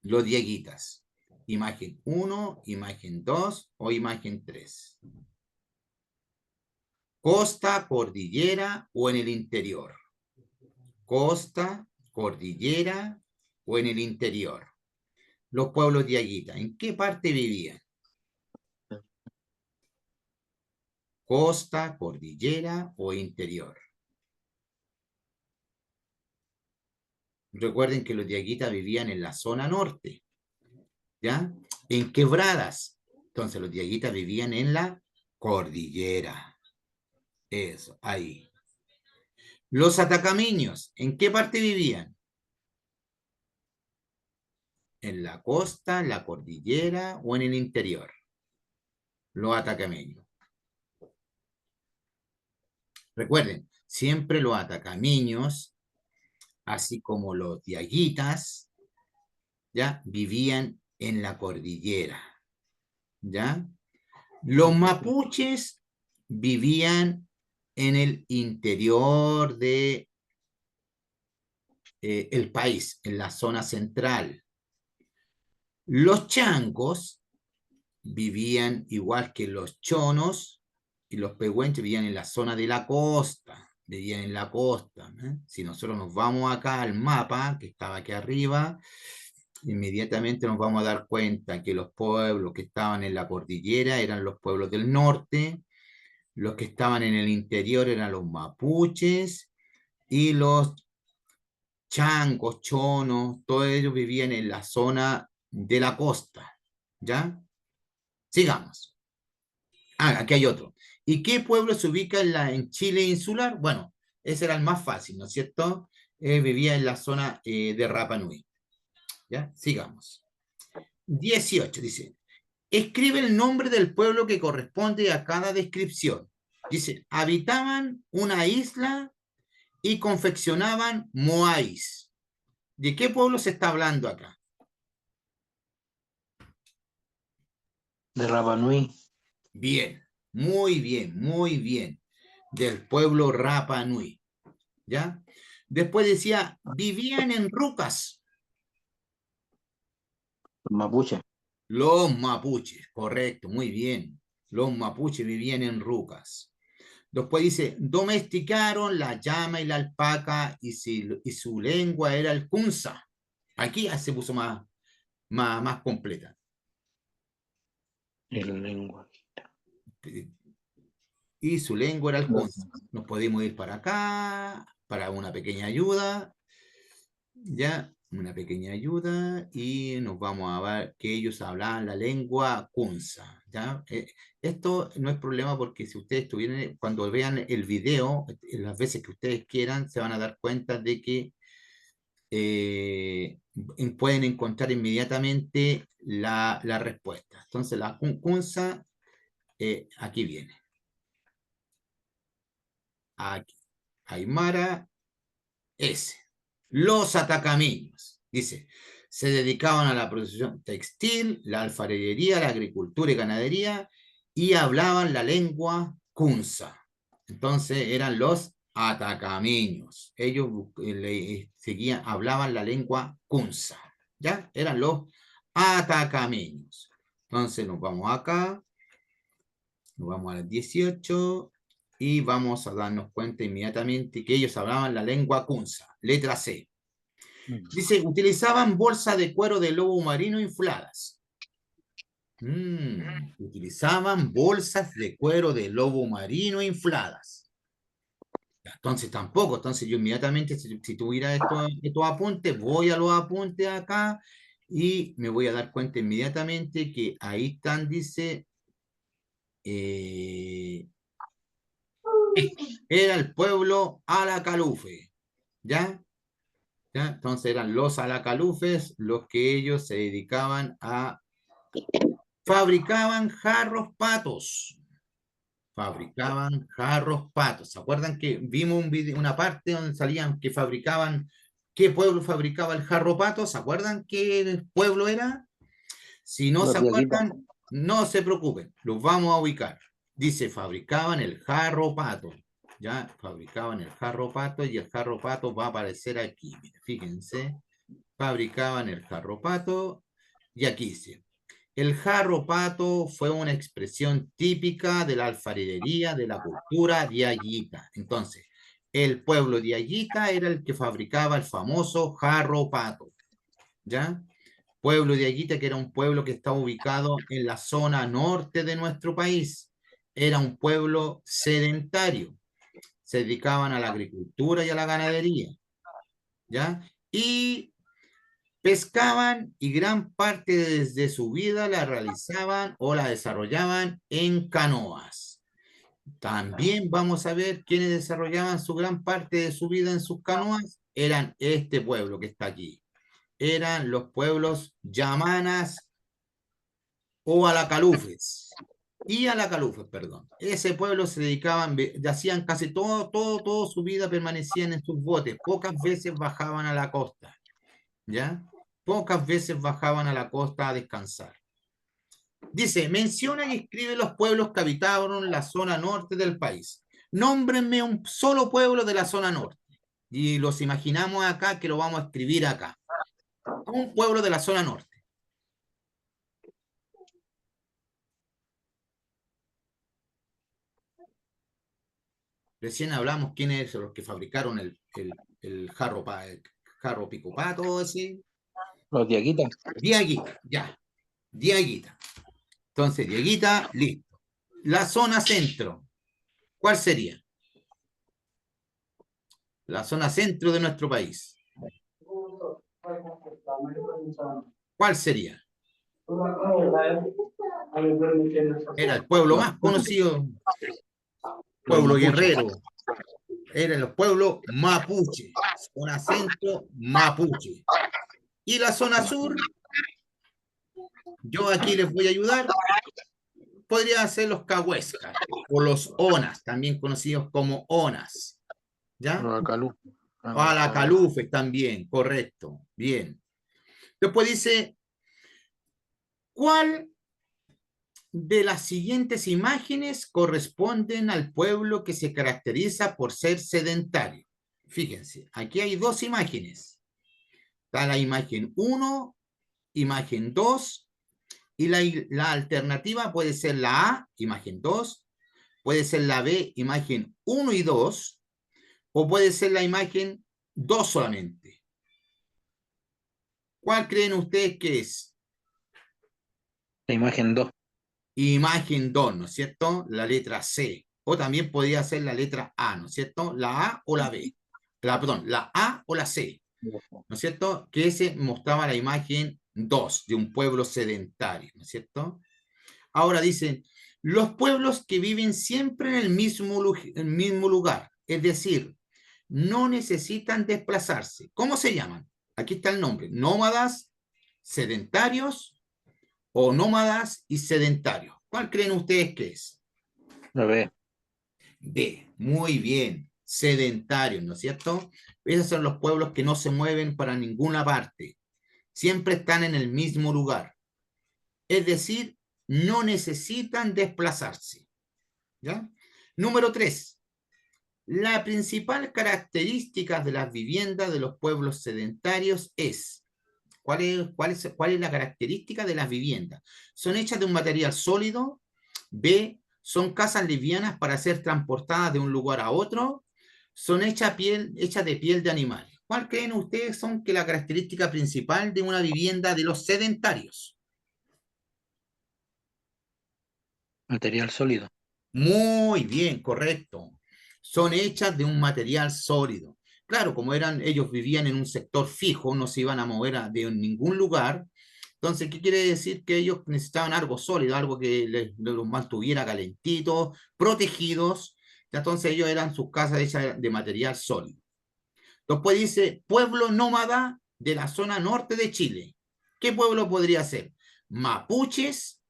Los diaguitas. Imagen 1, imagen 2 o imagen 3. Costa, cordillera o en el interior. Costa, cordillera o en el interior. Los pueblos diaguitas, ¿en qué parte vivían? Costa, cordillera o interior. Recuerden que los diaguitas vivían en la zona norte, ¿ya? En quebradas. Entonces los diaguitas vivían en la cordillera. Eso, ahí. Los atacameños, ¿en qué parte vivían? ¿En la costa, la cordillera o en el interior? Los atacameños. Recuerden, siempre los atacameños, así como los diaguitas, ¿ya? Vivían en la cordillera, ¿ya? Los mapuches vivían en el interior de el país, en la zona central. Los changos vivían igual que los chonos y los pehuenches vivían en la zona de la costa, vivían en la costa. Si nosotros nos vamos acá al mapa, que estaba aquí arriba, inmediatamente nos vamos a dar cuenta que los pueblos que estaban en la cordillera eran los pueblos del norte, los que estaban en el interior eran los mapuches, y los changos, chonos, todos ellos vivían en la zona de la costa. ¿Ya? Sigamos. Aquí hay otro. ¿Y qué pueblo se ubica en Chile insular? Bueno, ese era el más fácil, ¿no es cierto? Vivía en la zona de Rapa Nui. ¿Ya? Sigamos. 18 dice, escribe el nombre del pueblo que corresponde a cada descripción. Dice, habitaban una isla y confeccionaban moáis. ¿De qué pueblo se está hablando acá? De Rapa Nui. Bien, muy bien, muy bien. Del pueblo Rapa Nui. ¿Ya? Después decía, vivían en rucas. Mapuche. Los mapuches, correcto, muy bien. Los mapuches vivían en rucas. Después dice, domesticaron la llama y la alpaca y su lengua era el kunza. Aquí ya se puso más completa. El lengua. y su lengua era el kunsa. Nos podemos ir para acá, para una pequeña ayuda, ya, una pequeña ayuda, y nos vamos a ver que ellos hablaban la lengua kunsa, ¿ya? Esto no es problema porque si ustedes tuvieran, cuando vean el video, las veces que ustedes quieran, se van a dar cuenta de que pueden encontrar inmediatamente la respuesta. Entonces, la kunsa, aquí viene. Aquí. Aymara, S. Los atacameños, dice, se dedicaban a la producción textil, la alfarería, la agricultura y ganadería, y hablaban la lengua kunsa. Entonces eran los atacameños. Ellos seguían, hablaban la lengua kunsa. ¿Ya? Eran los atacameños. Entonces nos vamos acá, nos vamos al 18 y vamos a darnos cuenta inmediatamente que ellos hablaban la lengua kunsa. Letra C. Dice, utilizaban bolsas de cuero de lobo marino infladas. Utilizaban bolsas de cuero de lobo marino infladas. Entonces tampoco, entonces yo inmediatamente, si tuviera estos apuntes, voy a los apuntes acá y me voy a dar cuenta inmediatamente que ahí están, dice, era el pueblo Alacalufe, ¿ya? ¿Ya? Entonces eran los alacalufes los que ellos se dedicaban a... Fabricaban jarros patos. Fabricaban jarros patos. ¿Se acuerdan que vimos un video, una parte donde salían que fabricaban... ¿Qué pueblo fabricaba el jarro pato? ¿Se acuerdan qué pueblo era? Si no se acuerdan, no se preocupen, los vamos a ubicar. Dice, fabricaban el jarro pato. Ya, fabricaban el jarro pato y el jarro pato va a aparecer aquí. Fíjense, fabricaban el jarro pato y aquí dice, el jarro pato fue una expresión típica de la alfarería de la cultura diaguita. Entonces, el pueblo diaguita era el que fabricaba el famoso jarro pato. ¿Ya? Pueblo diaguita, que era un pueblo que estaba ubicado en la zona norte de nuestro país. Era un pueblo sedentario. Se dedicaban a la agricultura y a la ganadería, ¿ya? Y pescaban y gran parte de su vida la realizaban o la desarrollaban en canoas. También vamos a ver quiénes desarrollaban su gran parte de su vida en sus canoas. Eran este pueblo que está aquí. Eran los pueblos yamanas o alacalufes. Y alacalufes, perdón. Ese pueblo se dedicaban, hacían casi toda su vida permanecían en sus botes. Pocas veces bajaban a la costa. ¿Ya? Pocas veces bajaban a la costa a descansar. Dice, menciona y escribe los pueblos que habitaron la zona norte del país. Nómbrenme un solo pueblo de la zona norte. Y los imaginamos acá, que lo vamos a escribir acá. Un pueblo de la zona norte. Recién hablamos quiénes son los que fabricaron el jarro pico pato, ese. Los diaguitas. Diaguita, ya. Diaguita. Entonces, Diaguita, listo. La zona centro, ¿cuál sería? La zona centro de nuestro país. ¿Cuál sería? Era el pueblo más conocido, pueblo guerrero. Eran los pueblos mapuche. Zona centro, mapuche. Y la zona sur, yo aquí les voy a ayudar. Podría ser los cahuescas o los onas, también conocidos como onas. ¿Ya? O alacalufes también, correcto. Bien. Después dice, ¿cuál de las siguientes imágenes corresponden al pueblo que se caracteriza por ser sedentario? Fíjense, aquí hay dos imágenes. Está la imagen 1, imagen 2, y la alternativa puede ser la A, imagen 2, puede ser la B, imagen 1 y 2, o puede ser la imagen 2 solamente. ¿Cuál creen ustedes que es? La imagen 2. Imagen 2, ¿no es cierto? La letra C. o también podría ser la letra A, ¿no es cierto? La A o la B. Perdón, la A o la C, ¿no es cierto? Que ese mostraba la imagen 2 de un pueblo sedentario, ¿no es cierto? Ahora dicen, los pueblos que viven siempre en el mismo lugar, es decir, no necesitan desplazarse. ¿Cómo se llaman? Aquí está el nombre, nómadas, sedentarios o nómadas y sedentarios. ¿Cuál creen ustedes que es? La B. B, muy bien, sedentarios, ¿no es cierto? Esos son los pueblos que no se mueven para ninguna parte, siempre están en el mismo lugar, es decir, no necesitan desplazarse, ¿ya? Número 3, la principal característica de las viviendas de los pueblos sedentarios es, ¿cuál es la característica de las viviendas? Son hechas de un material sólido. B, son casas livianas para ser transportadas de un lugar a otro. Son hechas de piel de animales. ¿Cuál creen ustedes son que la característica principal de una vivienda de los sedentarios? Material sólido. Muy bien, correcto. Son hechas de un material sólido. Claro, como ellos vivían en un sector fijo, no se iban a mover de ningún lugar. Entonces, ¿qué quiere decir? Que ellos necesitaban algo sólido, algo que los mantuviera calentitos, protegidos. Entonces, ellos eran sus casas hechas de material sólido. Después dice, pueblo nómada de la zona norte de Chile. ¿Qué pueblo podría ser? ¿Mapuches,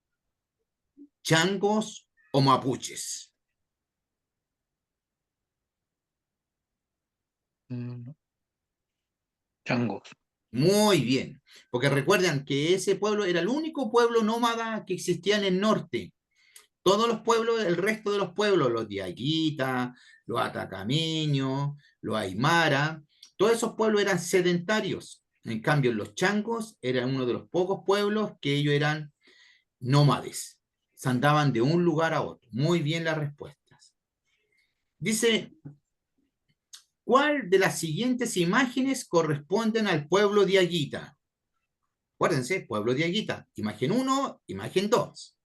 changos o mapuches? Changos. Muy bien, porque recuerdan que ese pueblo era el único pueblo nómada que existía en el norte. Todos los pueblos, el resto de los pueblos, los diaguita, los atacameños, los aymara, todos esos pueblos eran sedentarios. En cambio, los changos eran uno de los pocos pueblos que ellos eran nómades. Se andaban de un lugar a otro. Muy bien las respuestas. Dice, ¿cuál de las siguientes imágenes corresponden al pueblo diaguita? Acuérdense, pueblo diaguita. Imagen 1, imagen 2.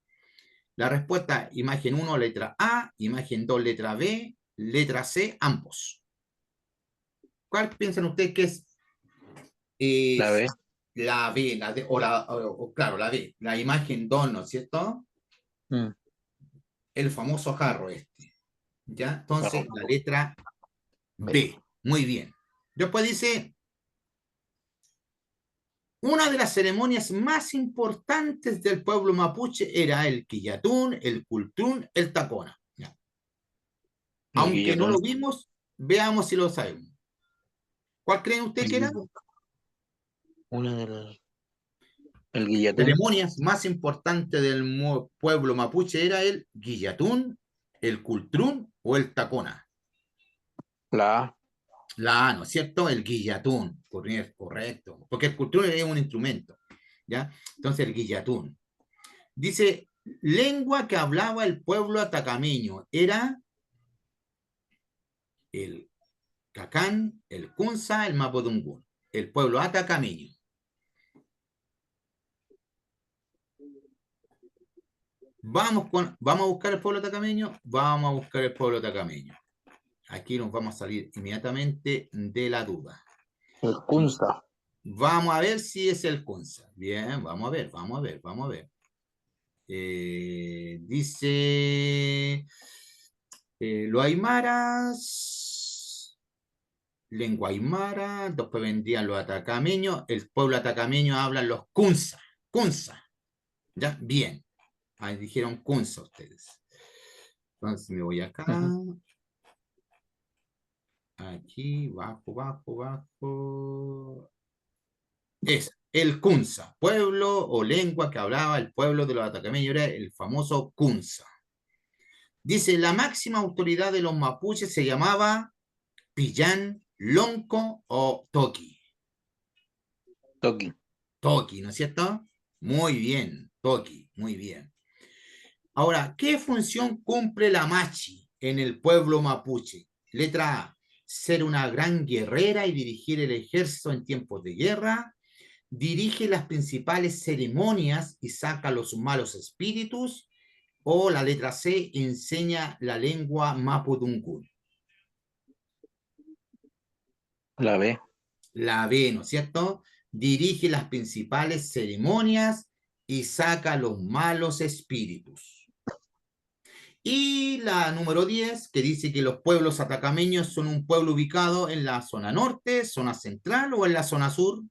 La respuesta, imagen 1, letra A, imagen 2, letra B, letra C, ambos. ¿Cuál piensan ustedes que es? La B. La B, claro, la B, la imagen 2, ¿no es cierto? El famoso jarro este. ¿Ya? Entonces, la letra B. Muy bien. Después dice, una de las ceremonias más importantes del pueblo mapuche era el quillatún, el cultrún, el tacona. ¿Ya? Aunque no lo vimos, veamos si lo sabemos. ¿Cuál creen ustedes que era? Una del el guillatún. Ceremonias más importantes del pueblo mapuche era el guillatún, el cultrún o el tacona. La A. La A, ¿no es cierto? El guillatún, correcto. Porque el cultrún es un instrumento, ¿ya? Entonces el guillatún. Dice, lengua que hablaba el pueblo atacameño era el cacán, el kunza, el mapudungún. El pueblo atacameño. Vamos a buscar el pueblo atacameño. Vamos a buscar el pueblo atacameño. Aquí nos vamos a salir inmediatamente de la duda. El kunza. Vamos a ver si es el kunza. Bien, vamos a ver. Dice, los aymaras, lengua aymara, después vendrían los atacameños, el pueblo atacameño hablan los kunza. ¿Ya? Bien. Ahí dijeron kunza ustedes. Entonces me voy acá. Aquí, bajo. Es el kunza, pueblo o lengua que hablaba el pueblo de los atacameños, era el famoso kunza. Dice, la máxima autoridad de los mapuches se llamaba Pillán, Lonco o Toqui. Toqui, ¿no es cierto? Muy bien, Toqui, muy bien. Ahora, ¿qué función cumple la machi en el pueblo mapuche? Letra A, ser una gran guerrera y dirigir el ejército en tiempos de guerra. Dirige las principales ceremonias y saca los malos espíritus. o la letra C, enseña la lengua mapudungun? La B. La B, ¿no es cierto? Dirige las principales ceremonias y saca los malos espíritus. Y la número 10, que dice que los pueblos atacameños son un pueblo ubicado en la zona norte, zona central o en la zona sur.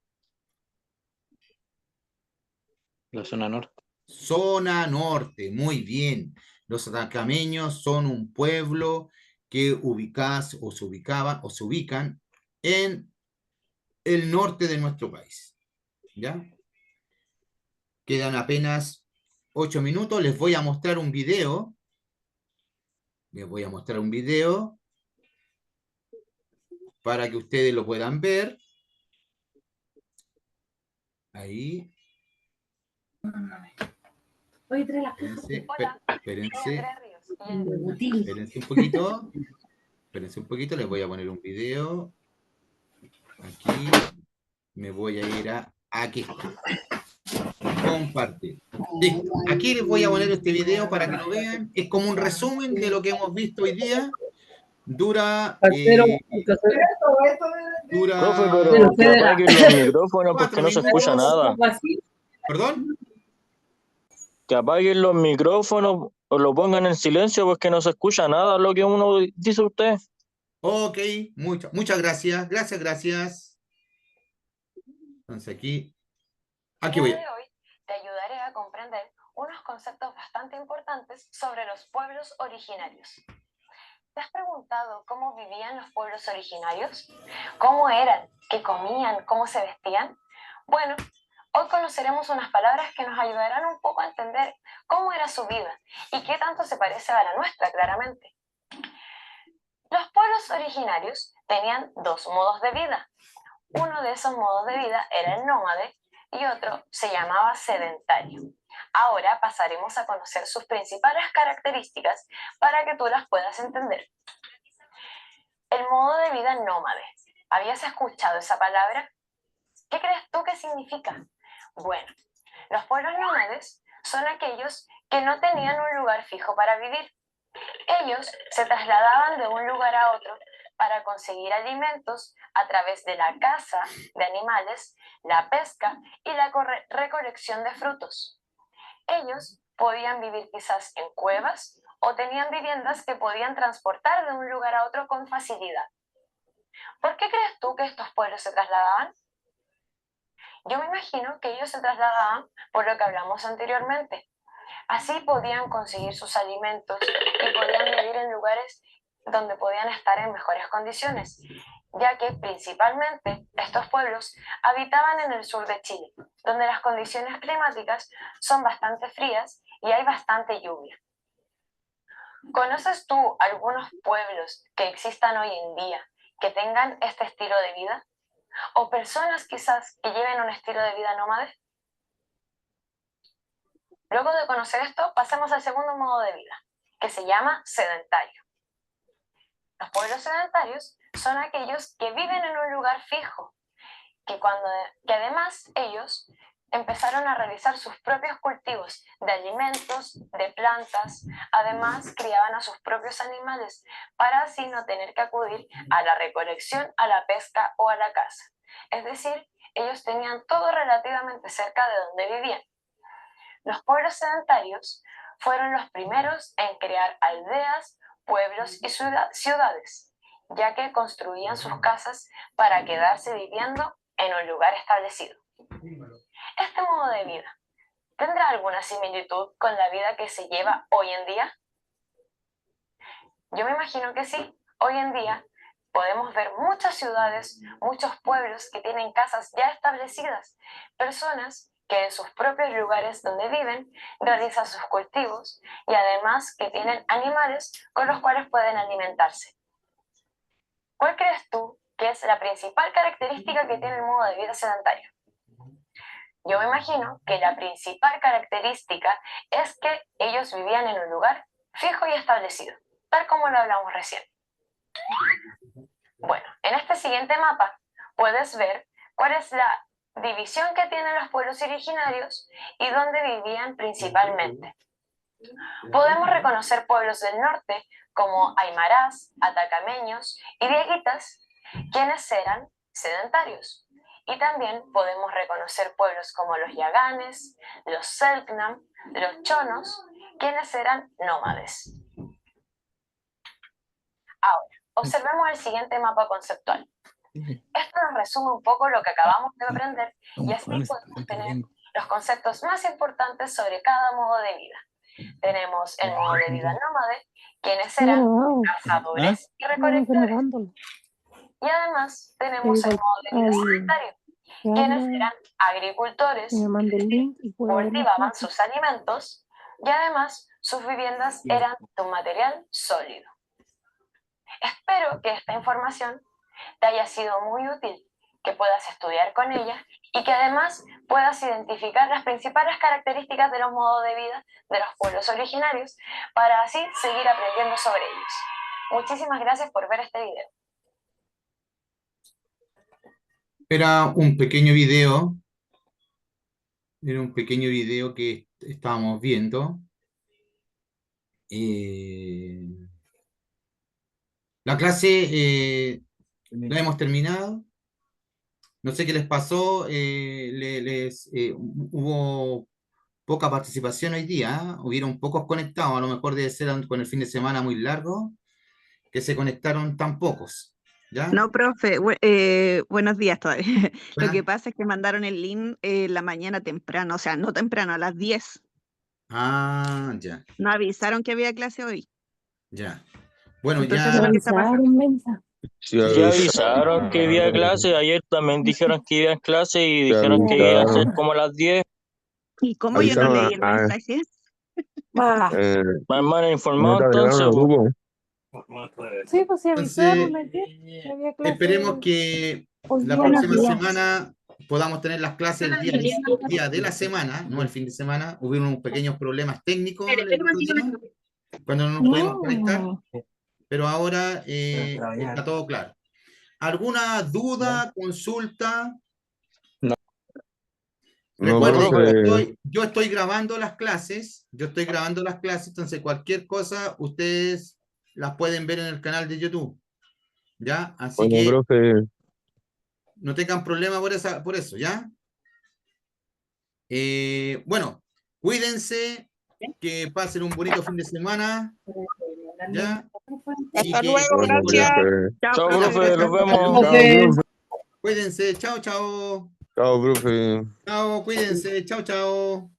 La zona norte. Zona norte, muy bien. Los atacameños son un pueblo que se ubican en el norte de nuestro país. ¿Ya? Quedan apenas 8 minutos. Les voy a mostrar un video. Para que ustedes lo puedan ver. Ahí. Espérense un poquito. Les voy a poner un video. Aquí. Me voy a ir a aquí. Compartir. Listo. Aquí les voy a poner este video para que lo vean. Es como un resumen de lo que hemos visto hoy día. Dura. Profe, pero que apaguen los micrófonos porque no se escucha nada. ¿Perdón? Que apaguen los micrófonos o lo pongan en silencio porque no se escucha nada lo que uno dice usted. Ok, muchas gracias. Gracias. Entonces aquí voy. Hoy te ayudaré a comprender unos conceptos bastante importantes sobre los pueblos originarios. ¿Te has preguntado cómo vivían los pueblos originarios? ¿Cómo eran? ¿Qué comían? ¿Cómo se vestían? Bueno, hoy conoceremos unas palabras que nos ayudarán un poco a entender cómo era su vida y qué tanto se parece a la nuestra, claramente. Los pueblos originarios tenían dos modos de vida. Uno de esos modos de vida era el nómade y otro se llamaba sedentario. Ahora pasaremos a conocer sus principales características para que tú las puedas entender. El modo de vida nómade. ¿Habías escuchado esa palabra? ¿Qué crees tú que significa? Bueno, los pueblos nómades son aquellos que no tenían un lugar fijo para vivir. Ellos se trasladaban de un lugar a otro para conseguir alimentos a través de la caza de animales, la pesca y la recolección de frutos. Ellos podían vivir quizás en cuevas o tenían viviendas que podían transportar de un lugar a otro con facilidad. ¿Por qué crees tú que estos pueblos se trasladaban? Yo me imagino que ellos se trasladaban por lo que hablamos anteriormente. Así podían conseguir sus alimentos y podían vivir en lugares donde podían estar en mejores condiciones, ya que principalmente estos pueblos habitaban en el sur de Chile, donde las condiciones climáticas son bastante frías y hay bastante lluvia. ¿Conoces tú algunos pueblos que existan hoy en día que tengan este estilo de vida? ¿O personas quizás que lleven un estilo de vida nómade? Luego de conocer esto, pasemos al segundo modo de vida, que se llama sedentario. Los pueblos sedentarios son aquellos que viven en un lugar fijo, que además ellos empezaron a realizar sus propios cultivos de alimentos, de plantas, además criaban a sus propios animales para así no tener que acudir a la recolección, a la pesca o a la caza. Es decir, ellos tenían todo relativamente cerca de donde vivían. Los pueblos sedentarios fueron los primeros en crear aldeas, pueblos y ciudades, ya que construían sus casas para quedarse viviendo en un lugar establecido. ¿Este modo de vida tendrá alguna similitud con la vida que se lleva hoy en día? Yo me imagino que sí. Hoy en día podemos ver muchas ciudades, muchos pueblos que tienen casas ya establecidas, personas que en sus propios lugares donde viven realizan sus cultivos y además que tienen animales con los cuales pueden alimentarse. ¿Cuál crees tú que es la principal característica que tiene el modo de vida sedentario? Yo me imagino que la principal característica es que ellos vivían en un lugar fijo y establecido, tal como lo hablamos recién. Bueno, en este siguiente mapa puedes ver cuál es la división que tienen los pueblos originarios y dónde vivían principalmente. Podemos reconocer pueblos del norte como aymarás, atacameños y dieguitas, quienes eran sedentarios. Y también podemos reconocer pueblos como los yaganes, los selknam, los chonos, quienes eran nómades. Ahora, observemos el siguiente mapa conceptual. Esto nos resume un poco lo que acabamos de aprender y así podemos tener los conceptos más importantes sobre cada modo de vida. Tenemos el modo de vida nómade, quienes eran cazadores y recolectores. Y además tenemos el modo de vida sedentario, quienes eran agricultores, cultivaban sus alimentos y además sus viviendas eran de un material sólido. Espero que esta información te haya sido muy útil, que puedas estudiar con ella y que además puedas identificar las principales características de los modos de vida de los pueblos originarios para así seguir aprendiendo sobre ellos. Muchísimas gracias por ver este video. Era un pequeño video que estábamos viendo. La clase la hemos terminado. No sé qué les pasó. Hubo poca participación hoy día. Hubieron pocos conectados. A lo mejor debe ser con el fin de semana muy largo que se conectaron tan pocos. ¿Ya? No, profe, buenos días todavía. Lo que pasa es que mandaron el link la mañana temprano, o sea, no temprano, a las 10. Ah, ya. No avisaron que había clase hoy. Ya. Bueno, Entonces, ya. eso es lo que está pasando. Ya avisaron que había clase, ayer también dijeron que iban clase y dijeron que iban a ser como a las 10. ¿Y cómo yo no leí el mensaje? Más mal informado entonces. Sí, pues sí, avisaron Entonces, ayer que había clase. esperemos que la Buenos próxima días. semana podamos tener las clases el día de la semana, no el fin de semana. Hubieron unos pequeños problemas técnicos cuando no nos pudimos conectar, pero ahora está todo claro. ¿Alguna duda, consulta? No, Recuerden, profe. yo estoy grabando las clases, entonces cualquier cosa ustedes las pueden ver en el canal de YouTube. ¿Ya? Así que profe. no tengan problema por eso, ¿ya? Bueno, cuídense, que pasen un bonito fin de semana, ¿ya? Hasta luego, gracias. Chao, profe, nos vemos. Cuídense, chao, chao. Chao, profe. Chao, cuídense, chao, chao.